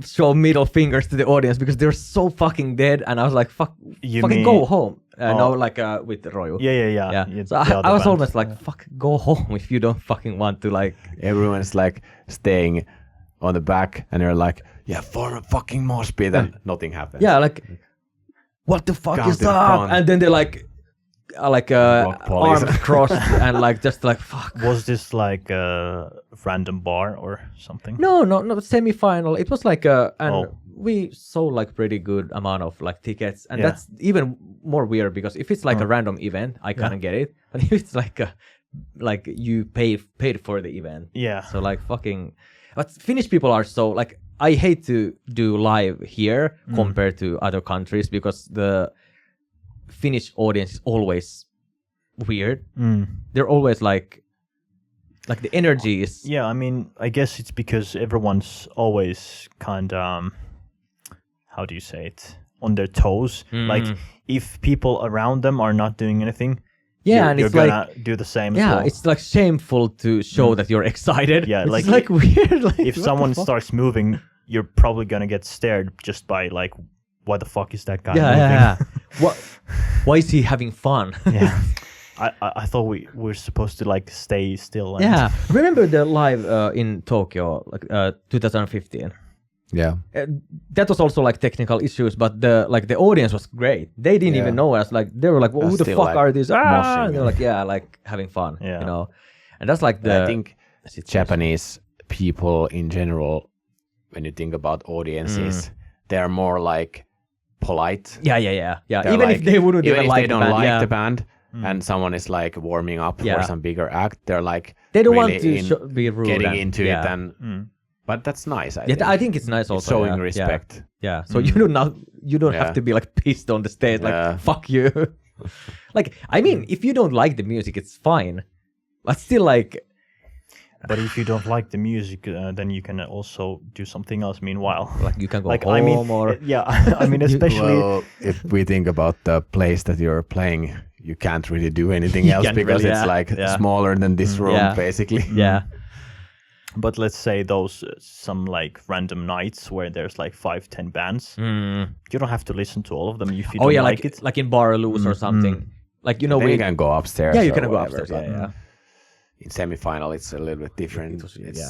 show middle fingers to the audience because they're so fucking dead, and I was like, go home. No, like with Royu. Yeah. So I was almost like, fuck, go home if you don't fucking want to like. Everyone's like staying on the back, and they're like, yeah, form a fucking mosh pit, and nothing happens. Yeah, like, what the fuck is up? And then they're like arms crossed and like just like fuck. Was this like a random bar or something? No, semi-final. It was like we sold like pretty good amount of like tickets, and that's even more weird because if it's like a random event, I can't get it. But if it's like you paid for the event, so like fucking. But Finnish people are so like, I hate to do live here compared to other countries because the Finnish audience is always weird. They're always like the energy is. Yeah, I mean, I guess it's because everyone's always kind of, how do you say it, on their toes. Like if people around them are not doing anything, and you're it's gonna like, do the same. as well. It's like shameful to show that you're excited. Yeah, it's like weird. Like, if someone starts moving, you're probably gonna get stared just by like, why the fuck is that guy moving? Yeah. Why is he having fun? Yeah. I thought we were supposed to like stay still. And Remember the live in Tokyo, like 2015? Yeah. That was also like technical issues, but the audience was great. They didn't even know us. Like they were like, well, who the fuck like are these? And they're like, like having fun. Yeah. You know, and that's like I think Japanese people in general, when you think about audiences, they're more like polite. Yeah. Even if they wouldn't even like the band. Even if they don't like the band, and someone is like warming up for some bigger act, they're like they don't really want to be rude, getting into it, and but that's nice. I think it's nice also showing respect. Yeah. So you don't have to be like pissed on the stage, like fuck you. Like I mean, if you don't like the music, it's fine, but still like. But if you don't like the music, then you can also do something else. Meanwhile, like you can go like, home or I mean, especially if we think about the place that you're playing, you can't really do anything else because it's like smaller than this room, basically. Yeah. But let's say those some like random nights where there's like 5-10 bands, you don't have to listen to all of them if you don't like it. Like in Bar Loose or something. Like we can go upstairs. Yeah, you can go upstairs. Yeah. In semi-final, it's a little bit different. It's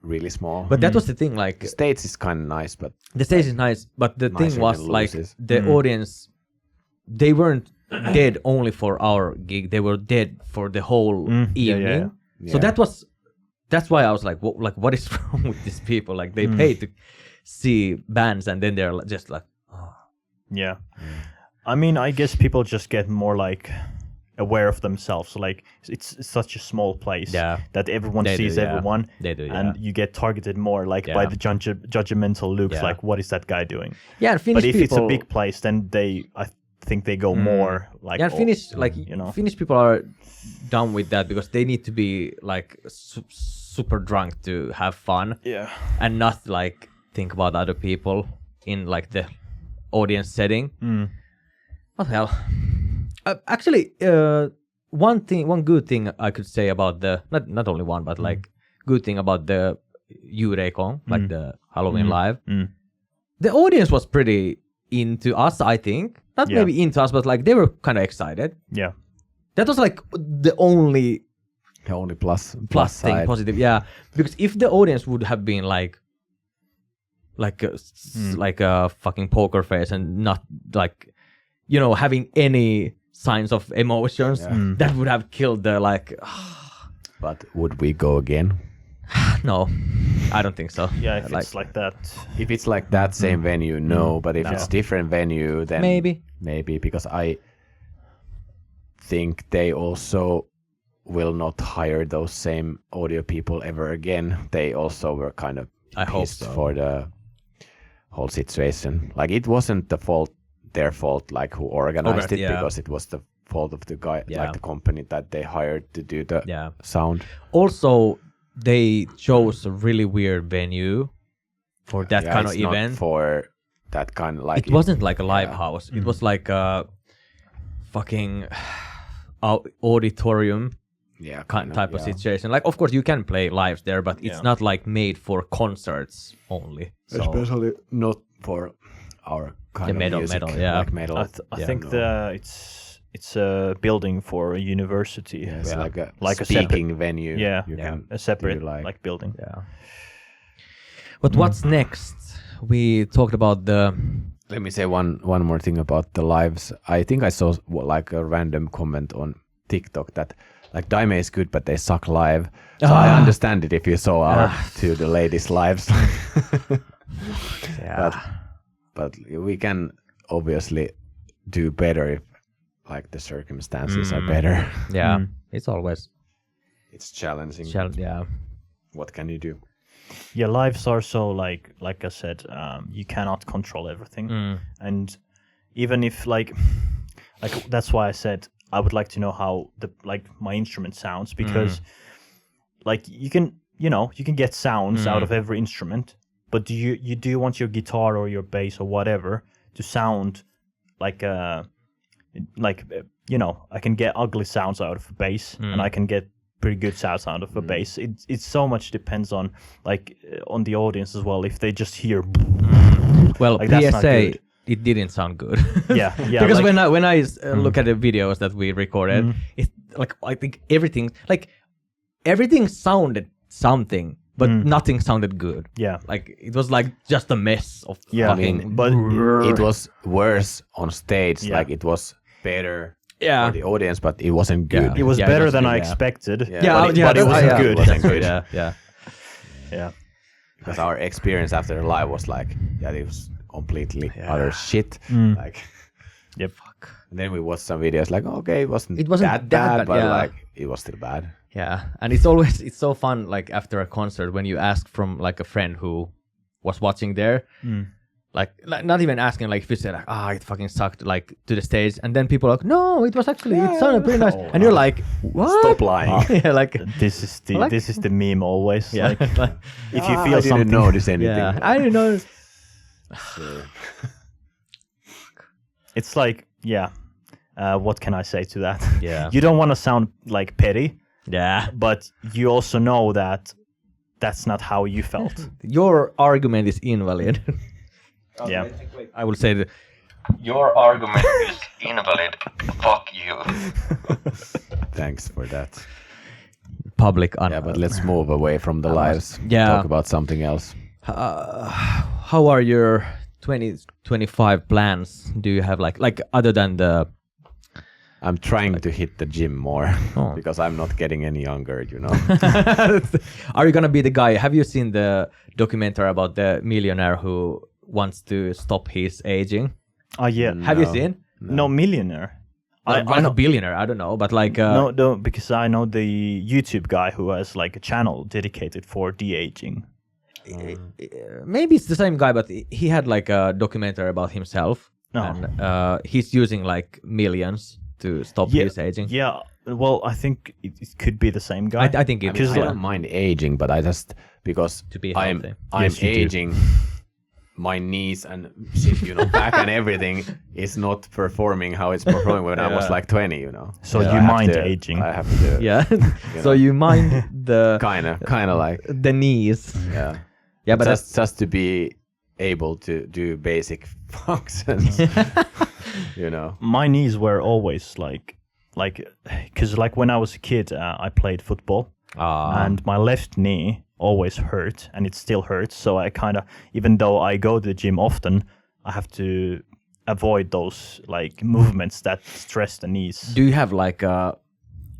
really small. But that was the thing. Like the stage is kind of nice, but the stage is nice. But the thing was like the audience, they weren't dead only for our gig. They were dead for the whole evening. So that's why I was like, what is wrong with these people? Like they pay to see bands, and then they're just like, oh. Yeah. I mean, I guess people just get more like aware of themselves. So like it's such a small place that everyone sees everyone. They do, and you get targeted more like by the judgmental looks. Like, what is that guy doing? Yeah, and Finnish but if people, it's a big place, then I think they go more like. Yeah, Finnish Finnish people are done with that because they need to be like super drunk to have fun. Yeah, and not like think about other people in like the audience setting. What the hell? Actually, one good thing I could say about the not only one, but like good thing about the Jurekon, like the Halloween live. The audience was pretty into us, I think. Not maybe into us, but like they were kind of excited. Yeah. That was like the only plus thing, side. positive. Yeah, because if the audience would have been like a fucking poker face and not like, you know, having any signs of emotions, that would have killed the like. But would we go again? No, I don't think so. Yeah, if it's like that. If it's like that same venue, no. But if it's different venue, then maybe because I think they also will not hire those same audio people ever again. They also were kind of pissed for the whole situation. Like it wasn't their fault, like who organized it, because it was the fault of the guy, like the company that they hired to do the sound. Also, they chose a really weird venue for that kind of event. Not for that kind of like. It wasn't like a live house. It was like a fucking auditorium. Yeah, type of situation. Like, of course, you can play lives there, but it's not like made for concerts only. So. Especially not for our kind of metal, music, like metal. I think it's a building for a university. Yeah, it's like a speaking venue. Yeah, you can a separate like building. Yeah. But what's next? We talked about the. Let me say one more thing about the lives. I think I saw like a random comment on TikTok that. Like Daime is good, but they suck live. So I understand it if you saw our the ladies' lives. But we can obviously do better if like the circumstances are better. Yeah, it's always it's challenging. What can you do? Yeah, lives are so like I said, you cannot control everything, and even if like that's why I said. I would like to know how my instrument sounds because like you can get sounds out of every instrument, but do you want your guitar or your bass or whatever to sound like I can get ugly sounds out of a bass and I can get pretty good sounds out of a bass. It so much depends on on the audience as well. If they just hear well, like, that's not good. It didn't sound good. Yeah. Because when I look at the videos that we recorded, it's like I think everything sounded something, but nothing sounded good. Yeah, like it was like just a mess of fucking. But it was worse on stage. Yeah. Like it was better for the audience, but it wasn't good. It was better than I expected. But it wasn't good. It wasn't good. Yeah. Because our experience after the live was like, it was completely utter shit. Like, fuck. And then we watched some videos like, okay, it wasn't that bad, but like it was still bad. Yeah, and it's so fun like after a concert when you ask from like a friend who was watching there, like not even asking like if you say like it fucking sucked like to the stage, and then people are like no, it was actually it sounded pretty nice, and you're like what? Stop lying. Yeah, like this is the meme always. Yeah, like, if you feel I something, didn't notice anything. Yeah, I didn't notice. It's like what can I say to that? Yeah, you don't want to sound like petty. Yeah, but you also know that that's not how you felt. Your argument is invalid. Okay, yeah, I would say that your argument is invalid. Fuck you. Thanks for that. Public. But let's move away from the lives. Yeah, talk about something else. How are your 2025 plans? Do you have like other than the? I'm trying to hit the gym more because I'm not getting any younger, you know. Are you gonna be the guy? Have you seen the documentary about the millionaire who wants to stop his aging? Yeah. Have you seen? No, millionaire. I'm a billionaire. I don't know, but like no, because I know the YouTube guy who has like a channel dedicated for de-aging. Maybe it's the same guy, but he had like a documentary about himself, and he's using like millions to stop his aging. Yeah, well, I think it could be the same guy. I think it is. I don't mind aging, but I just because to be I'm yes, aging my knees and shit, back and everything is not performing how it's performing when I was like 20, So Yeah, you I have mind to- aging. I have to. Yeah. So you mind the Kind of like the knees. yeah. Yeah, but just to be able to do basic functions. My knees were always like, because like when I was a kid, I played football, and my left knee always hurt, and it still hurts. So I kind of, even though I go to the gym often, I have to avoid those like movements that stress the knees. do you have like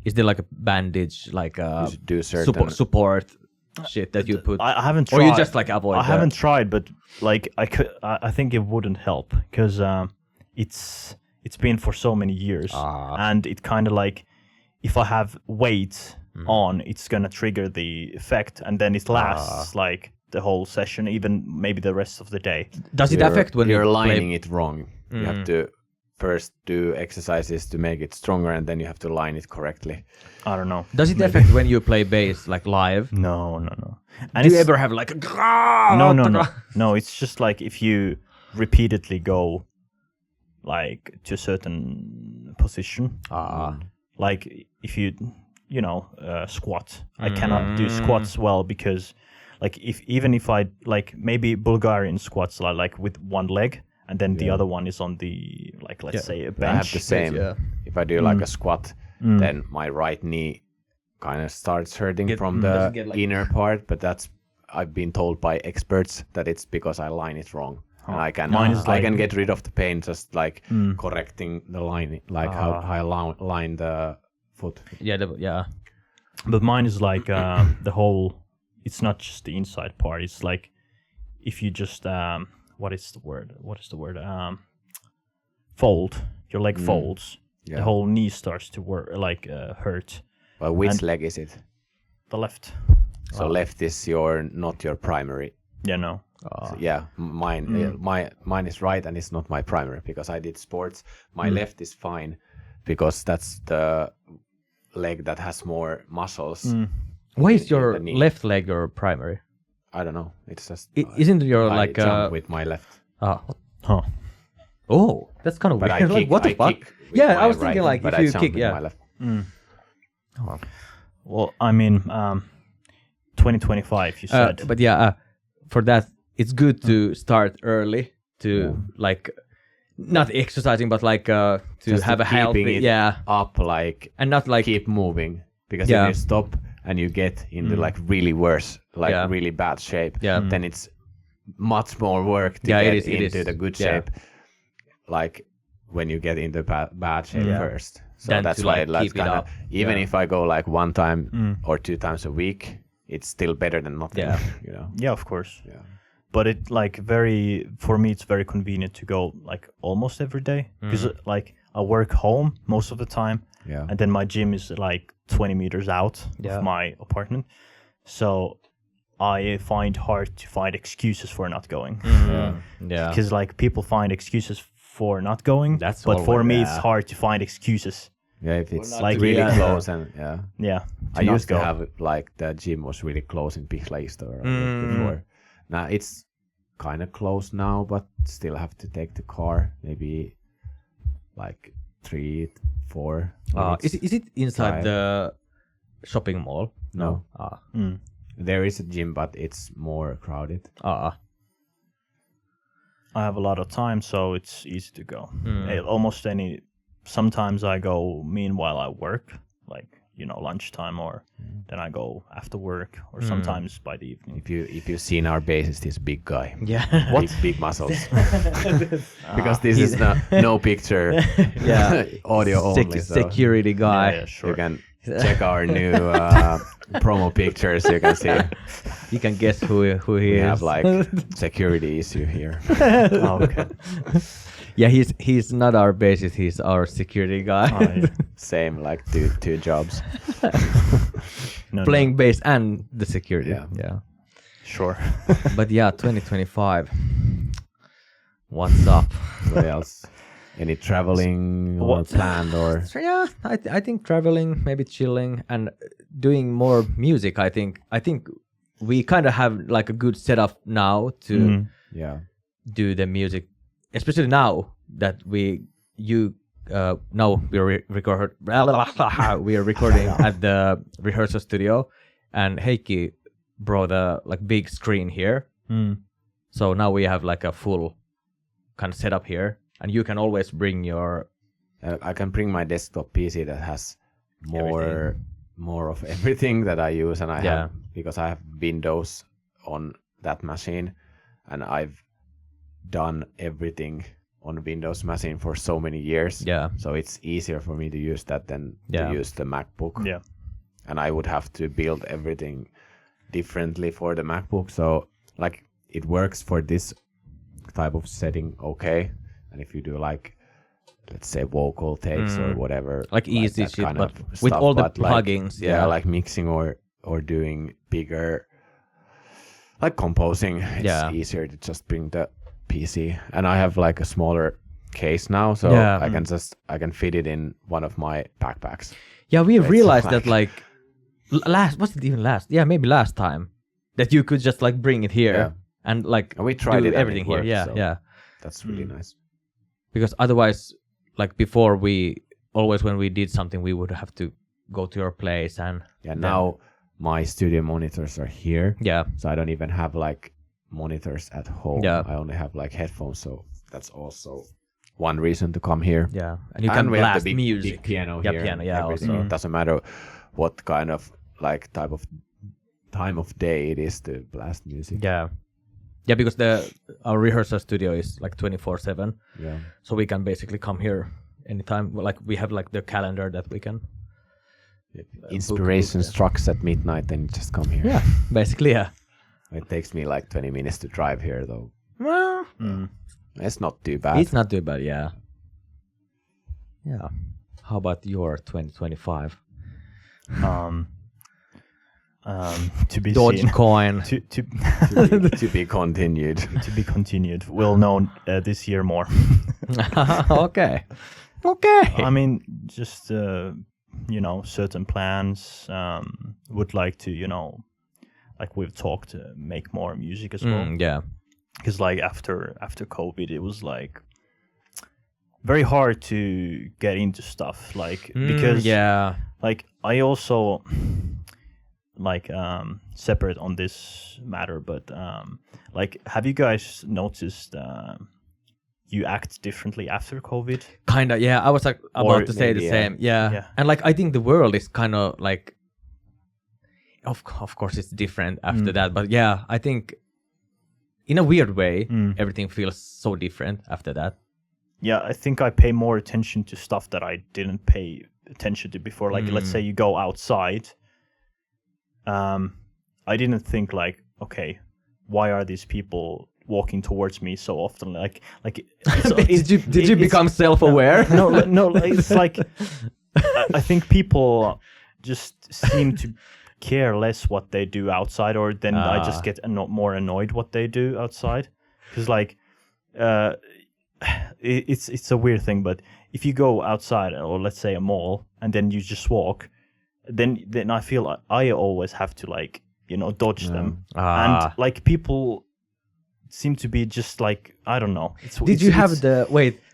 is there like a bandage, like a You should do certain support shit that you put? I haven't or tried. you just like avoid I the- haven't tried, but like I think it wouldn't help because it's been for so many years, and it kind of like if I have weight on, it's gonna trigger the effect, and then it lasts like the whole session, even maybe the rest of the day. Does it affect when you're you lining play? it wrong? You have to first do exercises to make it stronger, and then you have to line it correctly. I don't know. Does it affect when you play bass like live? No. And Do you it's- ever have like No, it's just like if you repeatedly go like to a certain position, like if you squat. I cannot do squats well because like even if I like maybe Bulgarian squats are like with one leg and then the other one is on the like let's say a I bench. have the same. yeah. If I do like a squat, then my right knee kind of starts hurting from the doesn't get like- inner part. But I've been told by experts that it's because I line it wrong. And Mine is I can like- get rid of the pain just like correcting the line, like how I line the foot. Yeah. But mine is like the whole. It's not just the inside part. It's like if you just what is the word? Fold your leg folds. Yeah. The whole knee starts to work hurt. Well, which And- leg is it? The left. So left is not your primary. Yeah, no. So, yeah, mine is right, and it's not my primary because I did sports. My left is fine because that's the leg that has more muscles. Why is in your the knee. left leg your primary? I don't know. It's just Isn't your I like jump with my left, Huh. Oh, that's kind of but weird. I kick. Like, what the I fuck? kick with Yeah, my I was right, thinking like but if I you jump kick, with yeah. my left. Well, I mean, 2025. You said. But yeah, for that, it's good to start early to like not exercising, but like to Just have a healthy, keeping it up, like and not like keep moving because Yeah. if you stop and you get into like really worse, like Yeah. really bad shape, Yeah. then it's much more work to Yeah, it get is, it into is. the good Yeah. shape. Like when you get into bad shape first. So Than that's to, why like, that's keep it kind of up. even Yeah. if I go like one time or two times a week, it's still better than nothing. Yeah. Yeah, of course. Yeah. But it like for me, it's very convenient to go like almost every day because like I work home most of the time, Yeah. and then my gym is like 20 meters out Yeah. of my apartment, so I find hard to find excuses for not going. yeah. Because like people find excuses for not going, That's but for always- me yeah. it's hard to find excuses. Yeah, if it's not like to really be- close and Yeah, I not used to go. have like the gym was really close in Pihlajisto before. Now it's kind of close now, but still have to take the car maybe like 3-4 minutes. Is it inside drive. the shopping mall? No. Mm. There is a gym, but it's more crowded. I have a lot of time, so it's easy to go. Almost any. Sometimes I go meanwhile I work, like lunchtime, or then I go after work, or sometimes by the evening. If you've seen our bassist, he's a big guy. Yeah. Big muscles. Because this is no picture. Yeah. Audio only. so Security guy. Yeah, sure. You can check our new promo pictures. You can see You can guess who he we is. have like security issue here. Oh, okay. Yeah, he's not our bassist. He's our security guy. Oh, yeah. Same, like two jobs. No, Playing bass and the security. Yeah. Yeah. Sure. But yeah, 2025. What's up? What else? Any traveling or planned or? So yeah, I think traveling, maybe chilling, and doing more music. I think we kind of have like a good setup now to Yeah. do the music, especially now that now we're we are recording at the rehearsal studio, and Heikki brought a like big screen here. So now we have like a full kind of setup here, and you can always bring your. I can bring my desktop PC that has more of everything that I use, and I have, because I have Windows on that machine, and I've done everything on Windows machine for so many years. Yeah. So it's easier for me to use that than to use the MacBook. Yeah. And I would have to build everything differently for the MacBook. So like it works for this type of setting, okay. And if you do like, let's say vocal takes or whatever, like easy shit, kind but of with stuff, all the but plugins, like mixing or doing bigger, like composing, it's easier to just bring the PC. And I have like a smaller case now, so I can fit it in one of my backpacks. Yeah, we realized that like was it even last? Yeah, maybe last time that you could just like bring it here and like and we tried do it everything and it here. worked, Yeah, so that's really nice. Because otherwise, like before, we always when we did something, we would have to go to your place and now my studio monitors are here. Yeah. So I don't even have like monitors at home. Yeah. I only have like headphones, so that's also one reason to come here. Yeah. And you can we have blast the music. big piano Yeah, here. piano, and yeah, everything. also. It doesn't matter what kind of like type of time of day it is to blast music. Yeah. Yeah, because our rehearsal studio is like 24/7. Yeah. So we can basically come here anytime. Like we have like the calendar that we can. Inspiration strikes at midnight, then you just come here. Yeah, basically, yeah. It takes me like 20 minutes to drive here, though. Well, It's not too bad. it's not too bad, yeah. Yeah. How about your 2025? To be seen. Dogecoin. to be continued. To be continued. We'll know this year more. Okay. I mean, just certain plans. Would like to, like we've talked, make more music as well. Yeah. Because like after COVID, it was like very hard to get into stuff. Like because like I also like separate on this matter, but like have you guys noticed you act differently after COVID? Kind of, yeah. I was like about to say maybe, the same. Yeah. And like I think the world is kind of like of course it's different after that, but yeah, I think in a weird way everything feels so different after that. Yeah, I think I pay more attention to stuff that I didn't pay attention to before. Like let's say you go outside. I didn't think like, okay, why are these people walking towards me so often? Like did you become self-aware? No, it's like I think people just seem to care less what they do outside, or then I just get more annoyed what they do outside, because like it's a weird thing, but if you go outside or let's say a mall and then you just walk, then I feel like I always have to like dodge them, and like people seem to be just like, I don't know. Did you have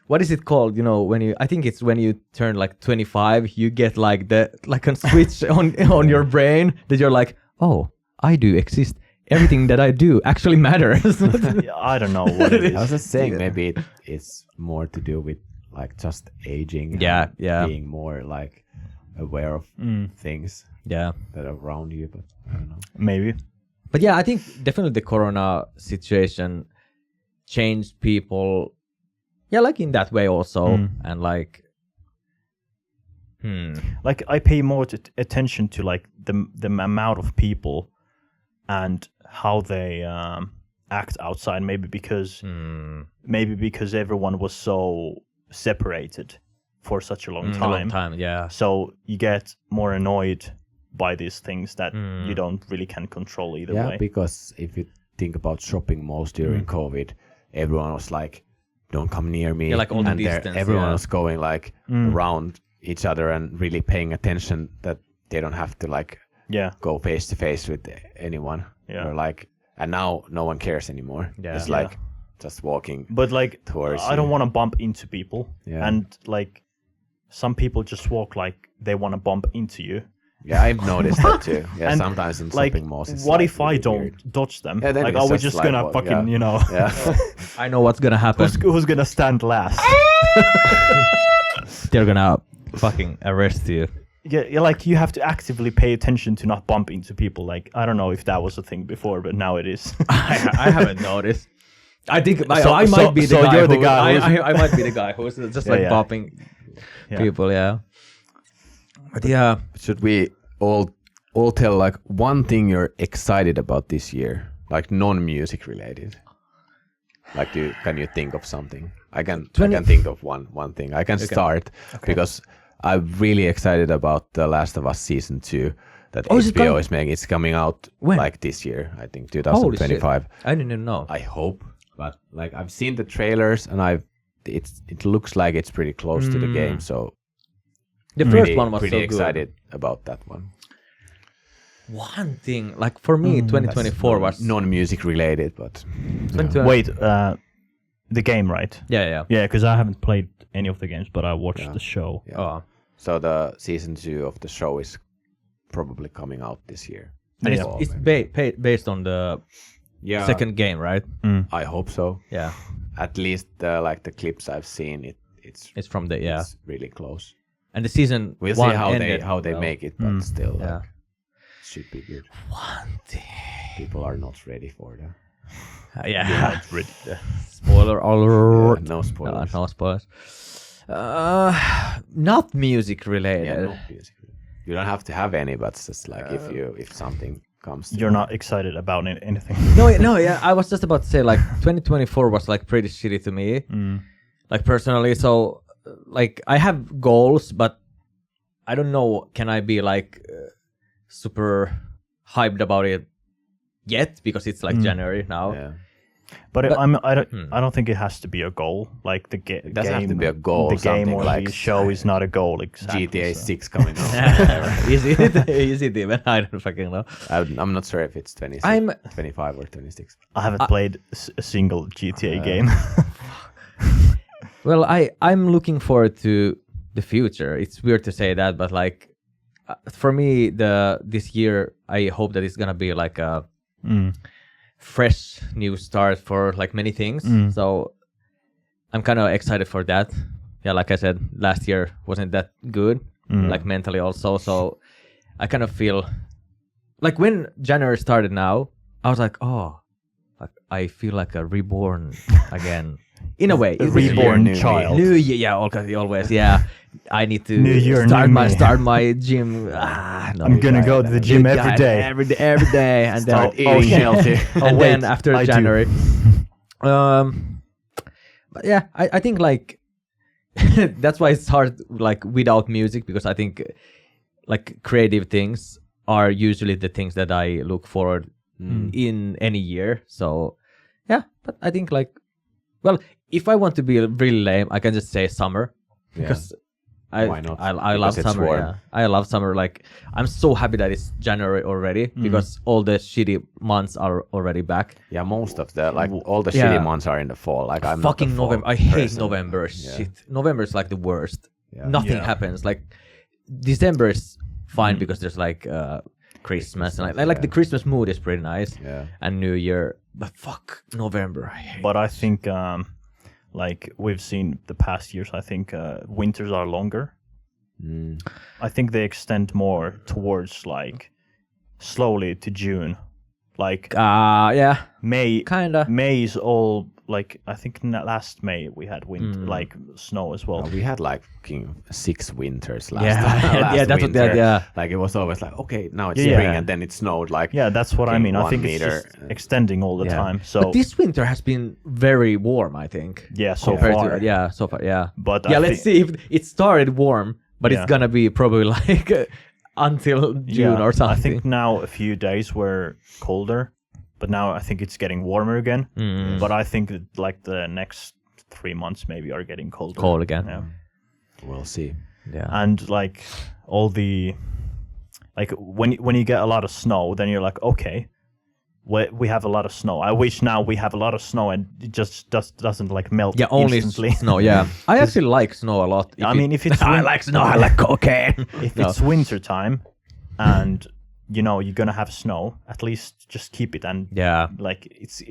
what is it called? I think it's when you turn like 25, you get like a switch on your brain that you're like, oh, I do exist. Everything that I do actually matters. I don't know what it is. I was just saying maybe it's more to do with like just aging. Yeah. Being more like aware of things that are around you, but I don't know. Maybe. But yeah, I think definitely the corona situation changed people. Yeah, like in that way also. And like, like I pay more attention to like the amount of people and how they act outside. Maybe because everyone was so separated for such a long time. A long time, yeah. So you get more annoyed by these things that you don't really can control either way. Yeah, because if you think about shopping malls during COVID, everyone was like, don't come near me. Yeah, like all the distance. Everyone was going like around each other and really paying attention that they don't have to like go face to face with anyone. Yeah. Or like, and now no one cares anymore. Yeah. It's like just walking. But like, towards I don't you. want to bump into people. Yeah. And like, some people just walk like they want to bump into you. Yeah, I've noticed that too. Yeah, And, sometimes in Like, shopping malls. It's what like if I really don't weird. dodge them? Yeah, then like, it's are we just just like, gonna well, fucking, yeah. you know, Yeah. I know what's gonna happen. who's gonna stand last? They're gonna fucking arrest you. Yeah, like you have to actively pay attention to not bump into people. Like, I don't know if that was a thing before, but now it is. I haven't noticed. I think I So might be the so guy. you're the who- guy who's- I might be the guy who's just like yeah. bopping Yeah. people. Yeah. But yeah, Should we all tell like one thing you're excited about this year, like non-music related? Like, can you think of something? I can think of one thing. I can start because I'm really excited about The Last of Us season 2 that Oh, is it HBO coming? is making. It's coming out When? like this year, I think holy shit! 2025. I didn't even know. I hope, but like I've seen the trailers and it looks like it's pretty close to the game. So The first one was pretty so excited about that one. good. One thing, like for me, 2024 was Non-music related, but 2020 Wait, the game, right? Yeah. Yeah, because I haven't played any of the games, but I watched the show. yeah. Oh, So the season 2 of the show is probably coming out this year. and Fall, it's maybe. based on the Yeah, second game, right? I hope so. Yeah, At least the clips I've seen, it's from the it's really close. and the season We'll one see how ended they well. make it, but still, Yeah. like, should be good. One thing. People are not ready for that. Yeah. Spoiler alert. No spoilers. No spoilers. Not music related. Yeah, no music. You don't have to have any, but it's just like if something comes. To You're not excited about anything. No, yeah. I was just about to say like 2024 was like pretty shitty to me, like personally. So like I have goals, but I don't know. Can I be like super hyped about it yet? Because it's like January now. Yeah. But I don't think it has to be a goal. Like the game. It doesn't have to be a goal. The game something or like the show is not a goal. Exactly. GTA so. 6 coming out. Is it even? I don't fucking know. I'm not sure if it's 26, I'm- 25 or 26. I haven't played a single GTA game. Well, I'm looking forward to the future. It's weird to say that, but like for me, this year I hope that it's gonna be like a fresh new start for like many things. So I'm kind of excited for that. Yeah, like I said, last year wasn't that good, like mentally also. So I kind of feel like when January started now, I was like, oh, like I feel like a reborn again. In a way, A reborn new child. New year, yeah, always, yeah. I need to New year, start new my me. start my gym. No, I'm gonna go to the gym Yeah, every day. every day, and then Start eating healthy. and wait, then after I do. January. But yeah, I think like that's why it's hard like without music, because I think like creative things are usually the things that I look forward in any year. So yeah, but I think like, well, if I want to be really lame, I can just say summer, because Why not? I love Because it's summer. warm. Yeah, I love summer. Like I'm so happy that it's January already, because all the shitty months are already back. Yeah, most of the all the Yeah. shitty months are in the fall. Like I'm not a Fucking fall November. I hate person. November. Yeah. Shit. November is like the worst. Yeah. Nothing Yeah. happens. Like December is fine because there's like Christmas and like the Christmas mood is pretty nice. Yeah. And New Year. But fuck November. I hate. But I think, like we've seen the past years, I think winters are longer. I think they extend more towards like slowly to June. Like Yeah. May, Kinda. May is all like, I think last May we had winter, like snow as well. We had like fucking 6 winters last Yeah. last Yeah, that's what winter. yeah. Like it was always like, okay, now it's Yeah. spring, and then it snowed like Yeah, that's what I fucking mean. I 1 think meter. it's just extending all the Yeah. time. So But this winter has been very warm, I think. yeah, so Compared far. to, yeah, so far, yeah. But Yeah, I let's think- see if it started warm, but Yeah. it's gonna be probably like until June or something. I think now a few days were colder, but now I think it's getting warmer again. But I think that like the next 3 months maybe are getting colder. Cold again. Yeah. We'll see. Yeah. And like all the, like when you get a lot of snow, then you're like, okay, we have a lot of snow. I wish now we have a lot of snow and it just doesn't like melt only instantly. snow. Yeah, I actually like snow a lot. If it's I like snow, I like cocaine. if it's winter time, and you're gonna have snow, at least just keep it. And like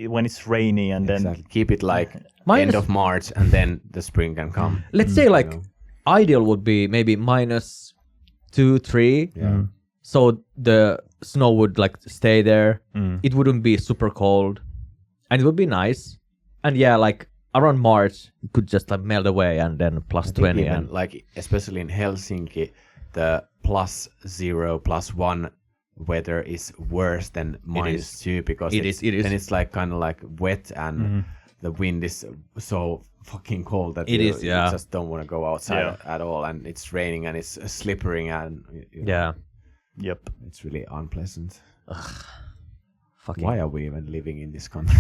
when it's rainy and then keep it like Minus- end of March, and then the spring can come. Let's say like ideal would be maybe -2, 3. Yeah. So the snow would like stay there. It wouldn't be super cold, and it would be nice. And like around March, it could just like melt away, and then +20. Even, And like especially in Helsinki, the +0, +1 weather is worse than -2 because It is. then it's like kind of like wet and the wind is so fucking cold that It you is, yeah. just don't want to go outside at all, and it's raining and it's slippery and Yep. it's really unpleasant. fucking. Why are we even living in this country?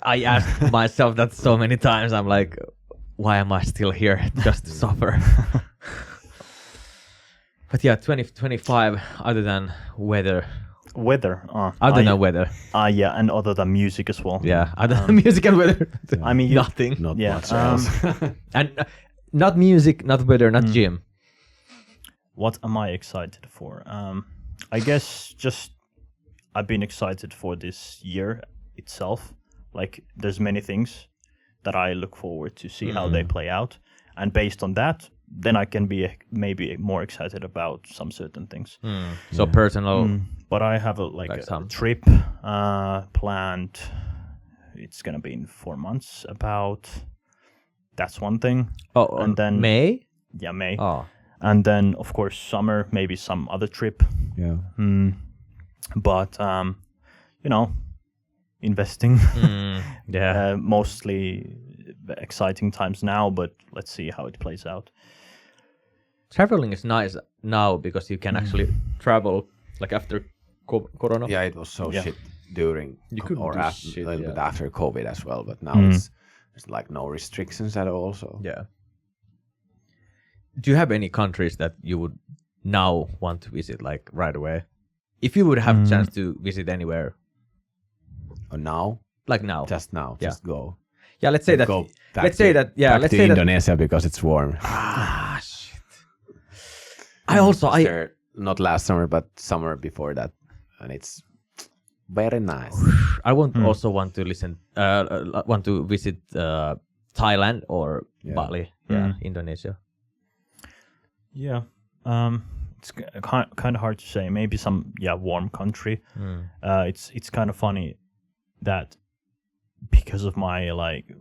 I asked myself that so many times. I'm like, why am I still here just to suffer? But 2025, other than weather. Weather. Other than weather. Yeah, and other than music as well. Yeah, other than music and weather. I mean, nothing. Not much else. And not music, not weather, not gym. What am I excited for? I guess just I've been excited for this year itself. Like, there's many things that I look forward to see how they play out, and based on that, then I can be maybe more excited about some certain things. So personal. But I have a trip planned. It's gonna be in 4 months. That's one thing. Oh, and then May. Yeah, May. Oh, And then, of course, summer, maybe some other trip. Yeah. But, investing. Mostly exciting times now, but let's see how it plays out. traveling is nice now because you can actually travel like after Corona. Yeah, it was so shit during or after, a little bit after COVID as well, but now there's like no restrictions at all. So Yeah. Do you have any countries that you would now want to visit like right away? If you would have a chance to visit anywhere. Or now? Like now. Just now. Yeah. Just go. Yeah, let's say that. Go back Let's say that. Yeah, back let's to say Indonesia because it's warm. that. Shit. I also There, not last summer, but summer before that, and it's very nice. I also want to want to visit Thailand or Bali. Yeah, Indonesia. Yeah. It's kind of hard to say. Maybe some warm country. It's kind of funny that because of my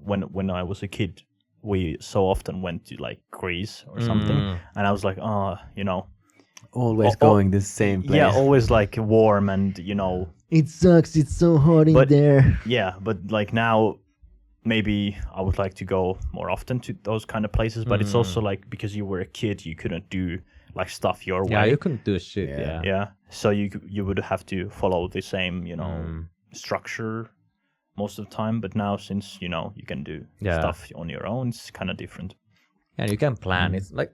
when I was a kid, we so often went to like Greece or something, and I was like, Always going the same place. Yeah, always like warm and It sucks. It's so hot in there. Yeah, but like now, maybe I would like to go more often to those kind of places. But it's also like because you were a kid, you couldn't do like stuff your way. Yeah, you couldn't do shit. Yeah. So you would have to follow the same structure most of the time. But now since you can do stuff on your own, it's kind of different. And you can plan. It's like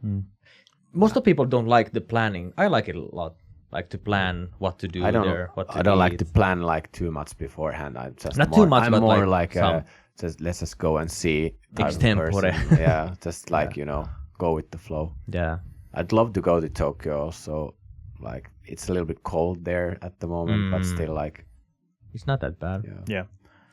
most of people don't like the planning. I like it a lot. Like to plan what to do I don't. there. What to I don't eat. like to plan like too much beforehand. I'm just Not more, too much, I'm but more like like just let's just go and see. type of Extempore. person. Yeah, just like go with the flow. Yeah. I'd love to go to Tokyo also. Like it's a little bit cold there at the moment, but still like It's not that bad. Yeah.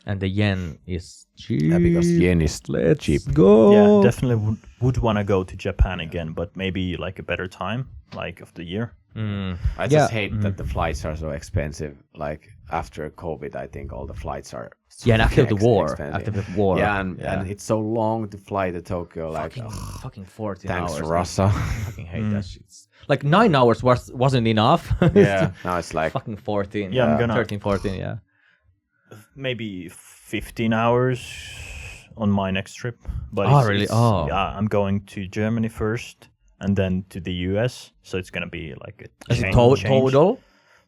And the yen is cheap. yeah, because yen is cheap. Go. Yeah, definitely would want to go to Japan again, but maybe like a better time, like of the year. I just hate that the flights are so expensive. Like after COVID, I think all the flights are so And after the war. expensive. After the war. Yeah, and it's so long to fly to Tokyo. Like Fucking 14 thanks hours. Russia. I fucking hate that shit. Like 9 hours wasn't enough. Yeah, now it's like Fucking 14. Yeah, I'm gonna- 13, 14, yeah. Maybe 15 hours on my next trip. But Really? Oh. Yeah, I'm going to Germany first and then to the US. So it's going to be like a Is it change. total?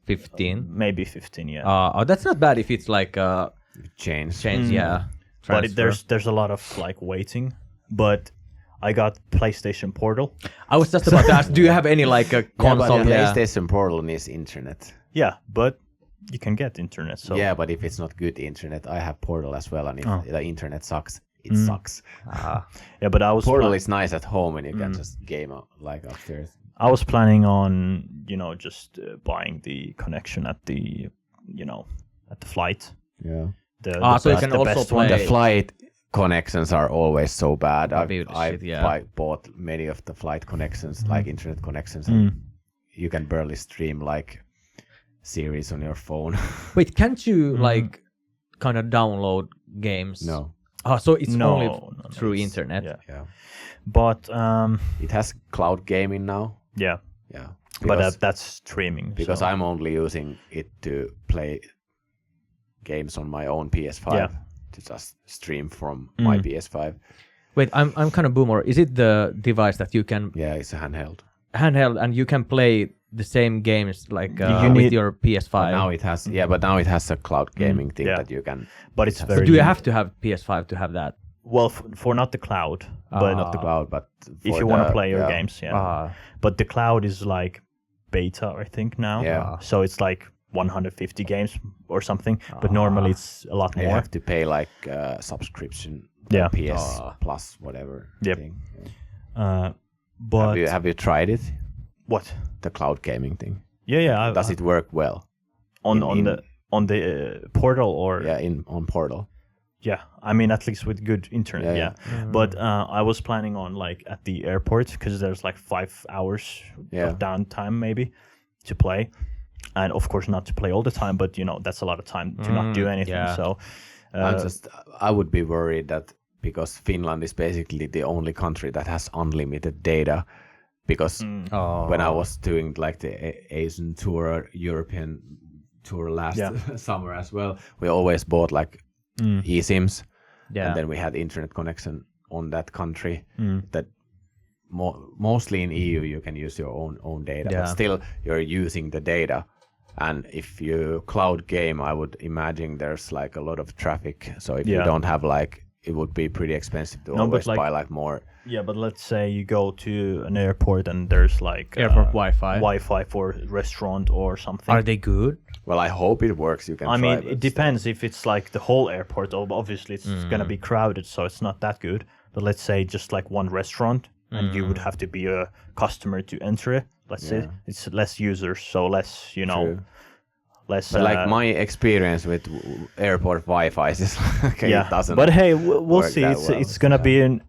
15. Maybe 15, yeah. That's not bad if it's like change. yeah. But Transfer. there's a lot of like waiting. But I got PlayStation Portal. I was just about to ask, do you have any like a Yeah, but console? PlayStation Portal needs internet. Yeah, but you can get internet. So Yeah, but if it's not good internet, I have Portal as well, and if the internet sucks, it sucks. yeah, but I was Portal is nice at home, and you can just game like upstairs. I was planning on just buying the connection at the at the flight. Yeah. So you can also best play. The flight connections are always so bad. I shit, bought many of the flight connections, like internet connections, and you can barely stream like series on your phone. Wait, can't you like kind of download games? No. So it's only No, through it's- internet. Yeah. But It has cloud gaming now. yeah, Yeah. but that's streaming. Because so. I'm only using it to play games on my own PS5 Yeah. to just stream from my PS5. Wait, I'm kind of boomer. Is it the device that you can Yeah, it's a handheld. handheld and you can play the same games like You with need- your PS5? Now it has but now it has a cloud gaming thing Yeah. that you can. But it's So very. do you have to have PS5 to have that? well for not the cloud, but Not the cloud, but if for you want to the- play your yeah. games, yeah. But the cloud is like beta, I think now. Yeah. So it's like 150 games or something, but normally it's a lot You more. have to pay like subscription. Yeah. PS Plus whatever. Yep. Thing. Yeah. But Have you tried it? what? The cloud gaming thing. Yeah. Does it work well? on the portal or On Portal. Yeah, I mean at least with good internet. Yeah. But I was planning on like at the airport because there's like 5 hours Yeah. of downtime maybe to play, and of course not to play all the time, but that's a lot of time to not do anything. yeah. So I would be worried that because Finland is basically the only country that has unlimited data. Because when I was doing like the Asian tour, European tour last summer as well, we always bought like eSIMs, Yeah. and then we had internet connection on that country. That mostly in EU you can use your own data, Yeah. but still you're using the data. And if you cloud game, I would imagine there's like a lot of traffic. So if you don't have like, it would be pretty expensive to always like- buy like more. yeah, but let's say you go to an airport and there's like Airport Wi-Fi. Wi-Fi for restaurant or something. Are they good? Well, I hope it works. You can. I try, mean, but it depends if it's like the whole airport. Obviously, it's gonna be crowded, so it's not that good. But let's say just like one restaurant, and you would have to be a customer to enter it. Let's say it's less users, so less, True. less. But like my experience with airport Wi-Fi is like it doesn't. But hey, we'll work see. that It's well, it's gonna be an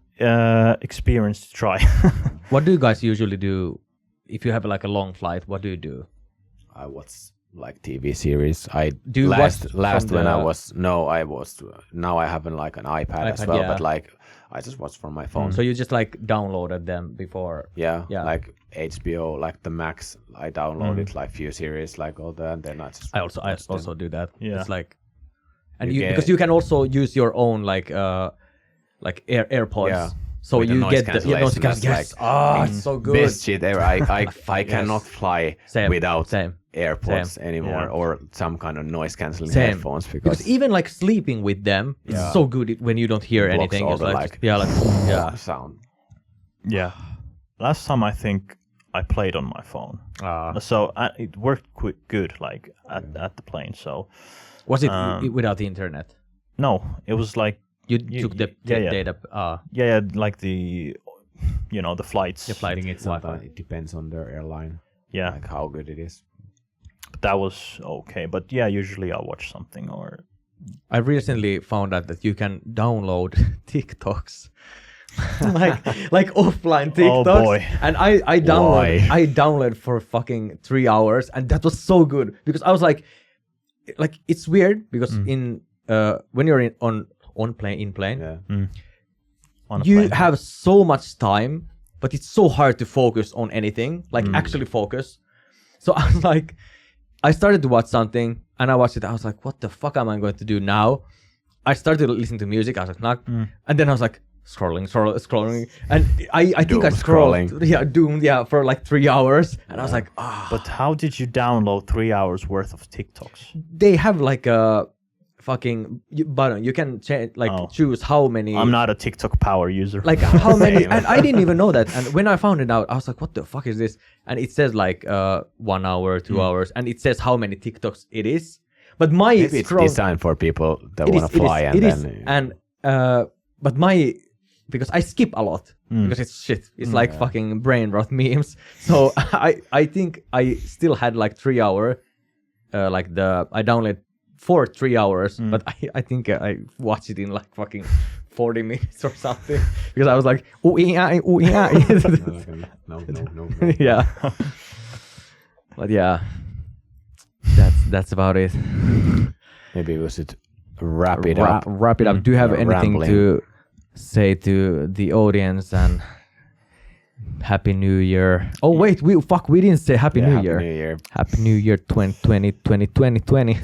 experience to try. What do you guys usually do if you have like a long flight? What do you do? I watch like TV series. I Do you last watch last from when I the- was now I have like an iPad as iPad, well, yeah. but like I just watch from my phone. So you just like downloaded them before? Yeah, Yeah. like HBO, like the Max. I downloaded like few series, like all that, and then I just. I also do that. Yeah. It's like, and You you get- because you can also use your own like AirPods. Yeah. So With the you noise get the noise cancellation, cancellation. that's Yes. It's so good. Best shit ever. I cannot fly Same, without same, AirPods same. anymore Yeah. or some kind of noise cancelling Same. headphones because even like sleeping with them, it's so good when you don't hear blocks anything. all It's the, like, yeah. sound. Yeah. Last time I think I played on my phone, so it worked good, like at the plane. So Was it without the internet? no, it was like You took the yeah. data. yeah, like the the flights. The flight. I think Wi-Fi. sometimes it depends on their airline, Yeah, like how good it is. but that was okay. But yeah, usually I watch something or I recently found out that you can download TikToks. like offline TikToks. boy. And I downloaded for fucking 3 hours, and that was so good because I was like it's weird because in when you're on plane, Yeah. on a you plane. have so much time, but it's so hard to focus on anything, like actually focus. So I was like, I started to watch something and I watched it. I was like, what the fuck am I going to do now? I started listening to music. I was like, nah. And then I was like, scrolling. And I think I scrolled. Scrolling. Yeah, for like 3 hours. And I was like, But how did you download 3 hours worth of TikToks? they have like fucking button. You can change, like choose how many. I'm not a TikTok power user. Like how many, and I didn't even know that. And when I found it out, I was like, "What the fuck is this?" And it says like 1 hour, 2 hours, and it says how many TikToks it is. But my maybe it's designed for people that want to fly, but my because I skip a lot because it's shit. It's like fucking brain rot memes. So I think I still had like 3 hour, I downloaded for 3 hours, but I think I watched it in like fucking 40 minutes or something because I was like, no. Yeah. But yeah, that's about it. Maybe we should wrap it up. Wrap it up. Do you have anything to say to the audience and Happy New Year? Oh wait, we didn't say Happy New Year. Happy New Year. Happy New Year 2020. 2020.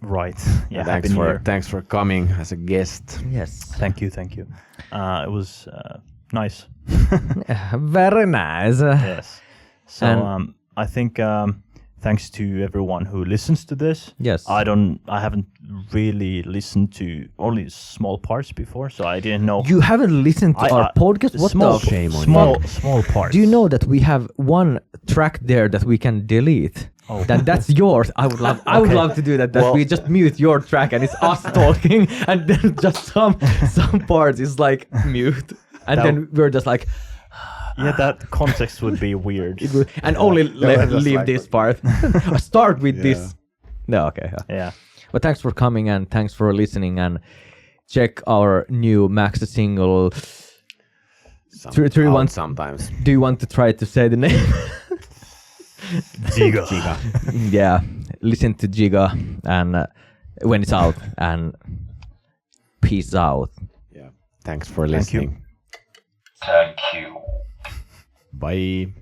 Right. Yeah. Thanks for coming as a guest. Yes. Thank you. It was nice. Very nice. Yes. So I think thanks to everyone who listens to this. Yes. I haven't really listened to only small parts before, so I didn't know. You haven't listened to our podcast? What small, the shame on small parts. Do you know that we have one track there that we can delete? Oh. That's yours. I would love to do that. That we just mute your track and it's us talking, and then just some parts is like mute, and then we're just like. Yeah, that context would be weird. It would, and only leave this part. Start with this. No, okay. Yeah. But thanks for coming and thanks for listening, and check our new Max single. Sometimes. Do you want to try to say the name? Giga. Yeah, listen to Giga and when it's out, and peace out. Yeah. Thanks for listening. Thank you. Bye.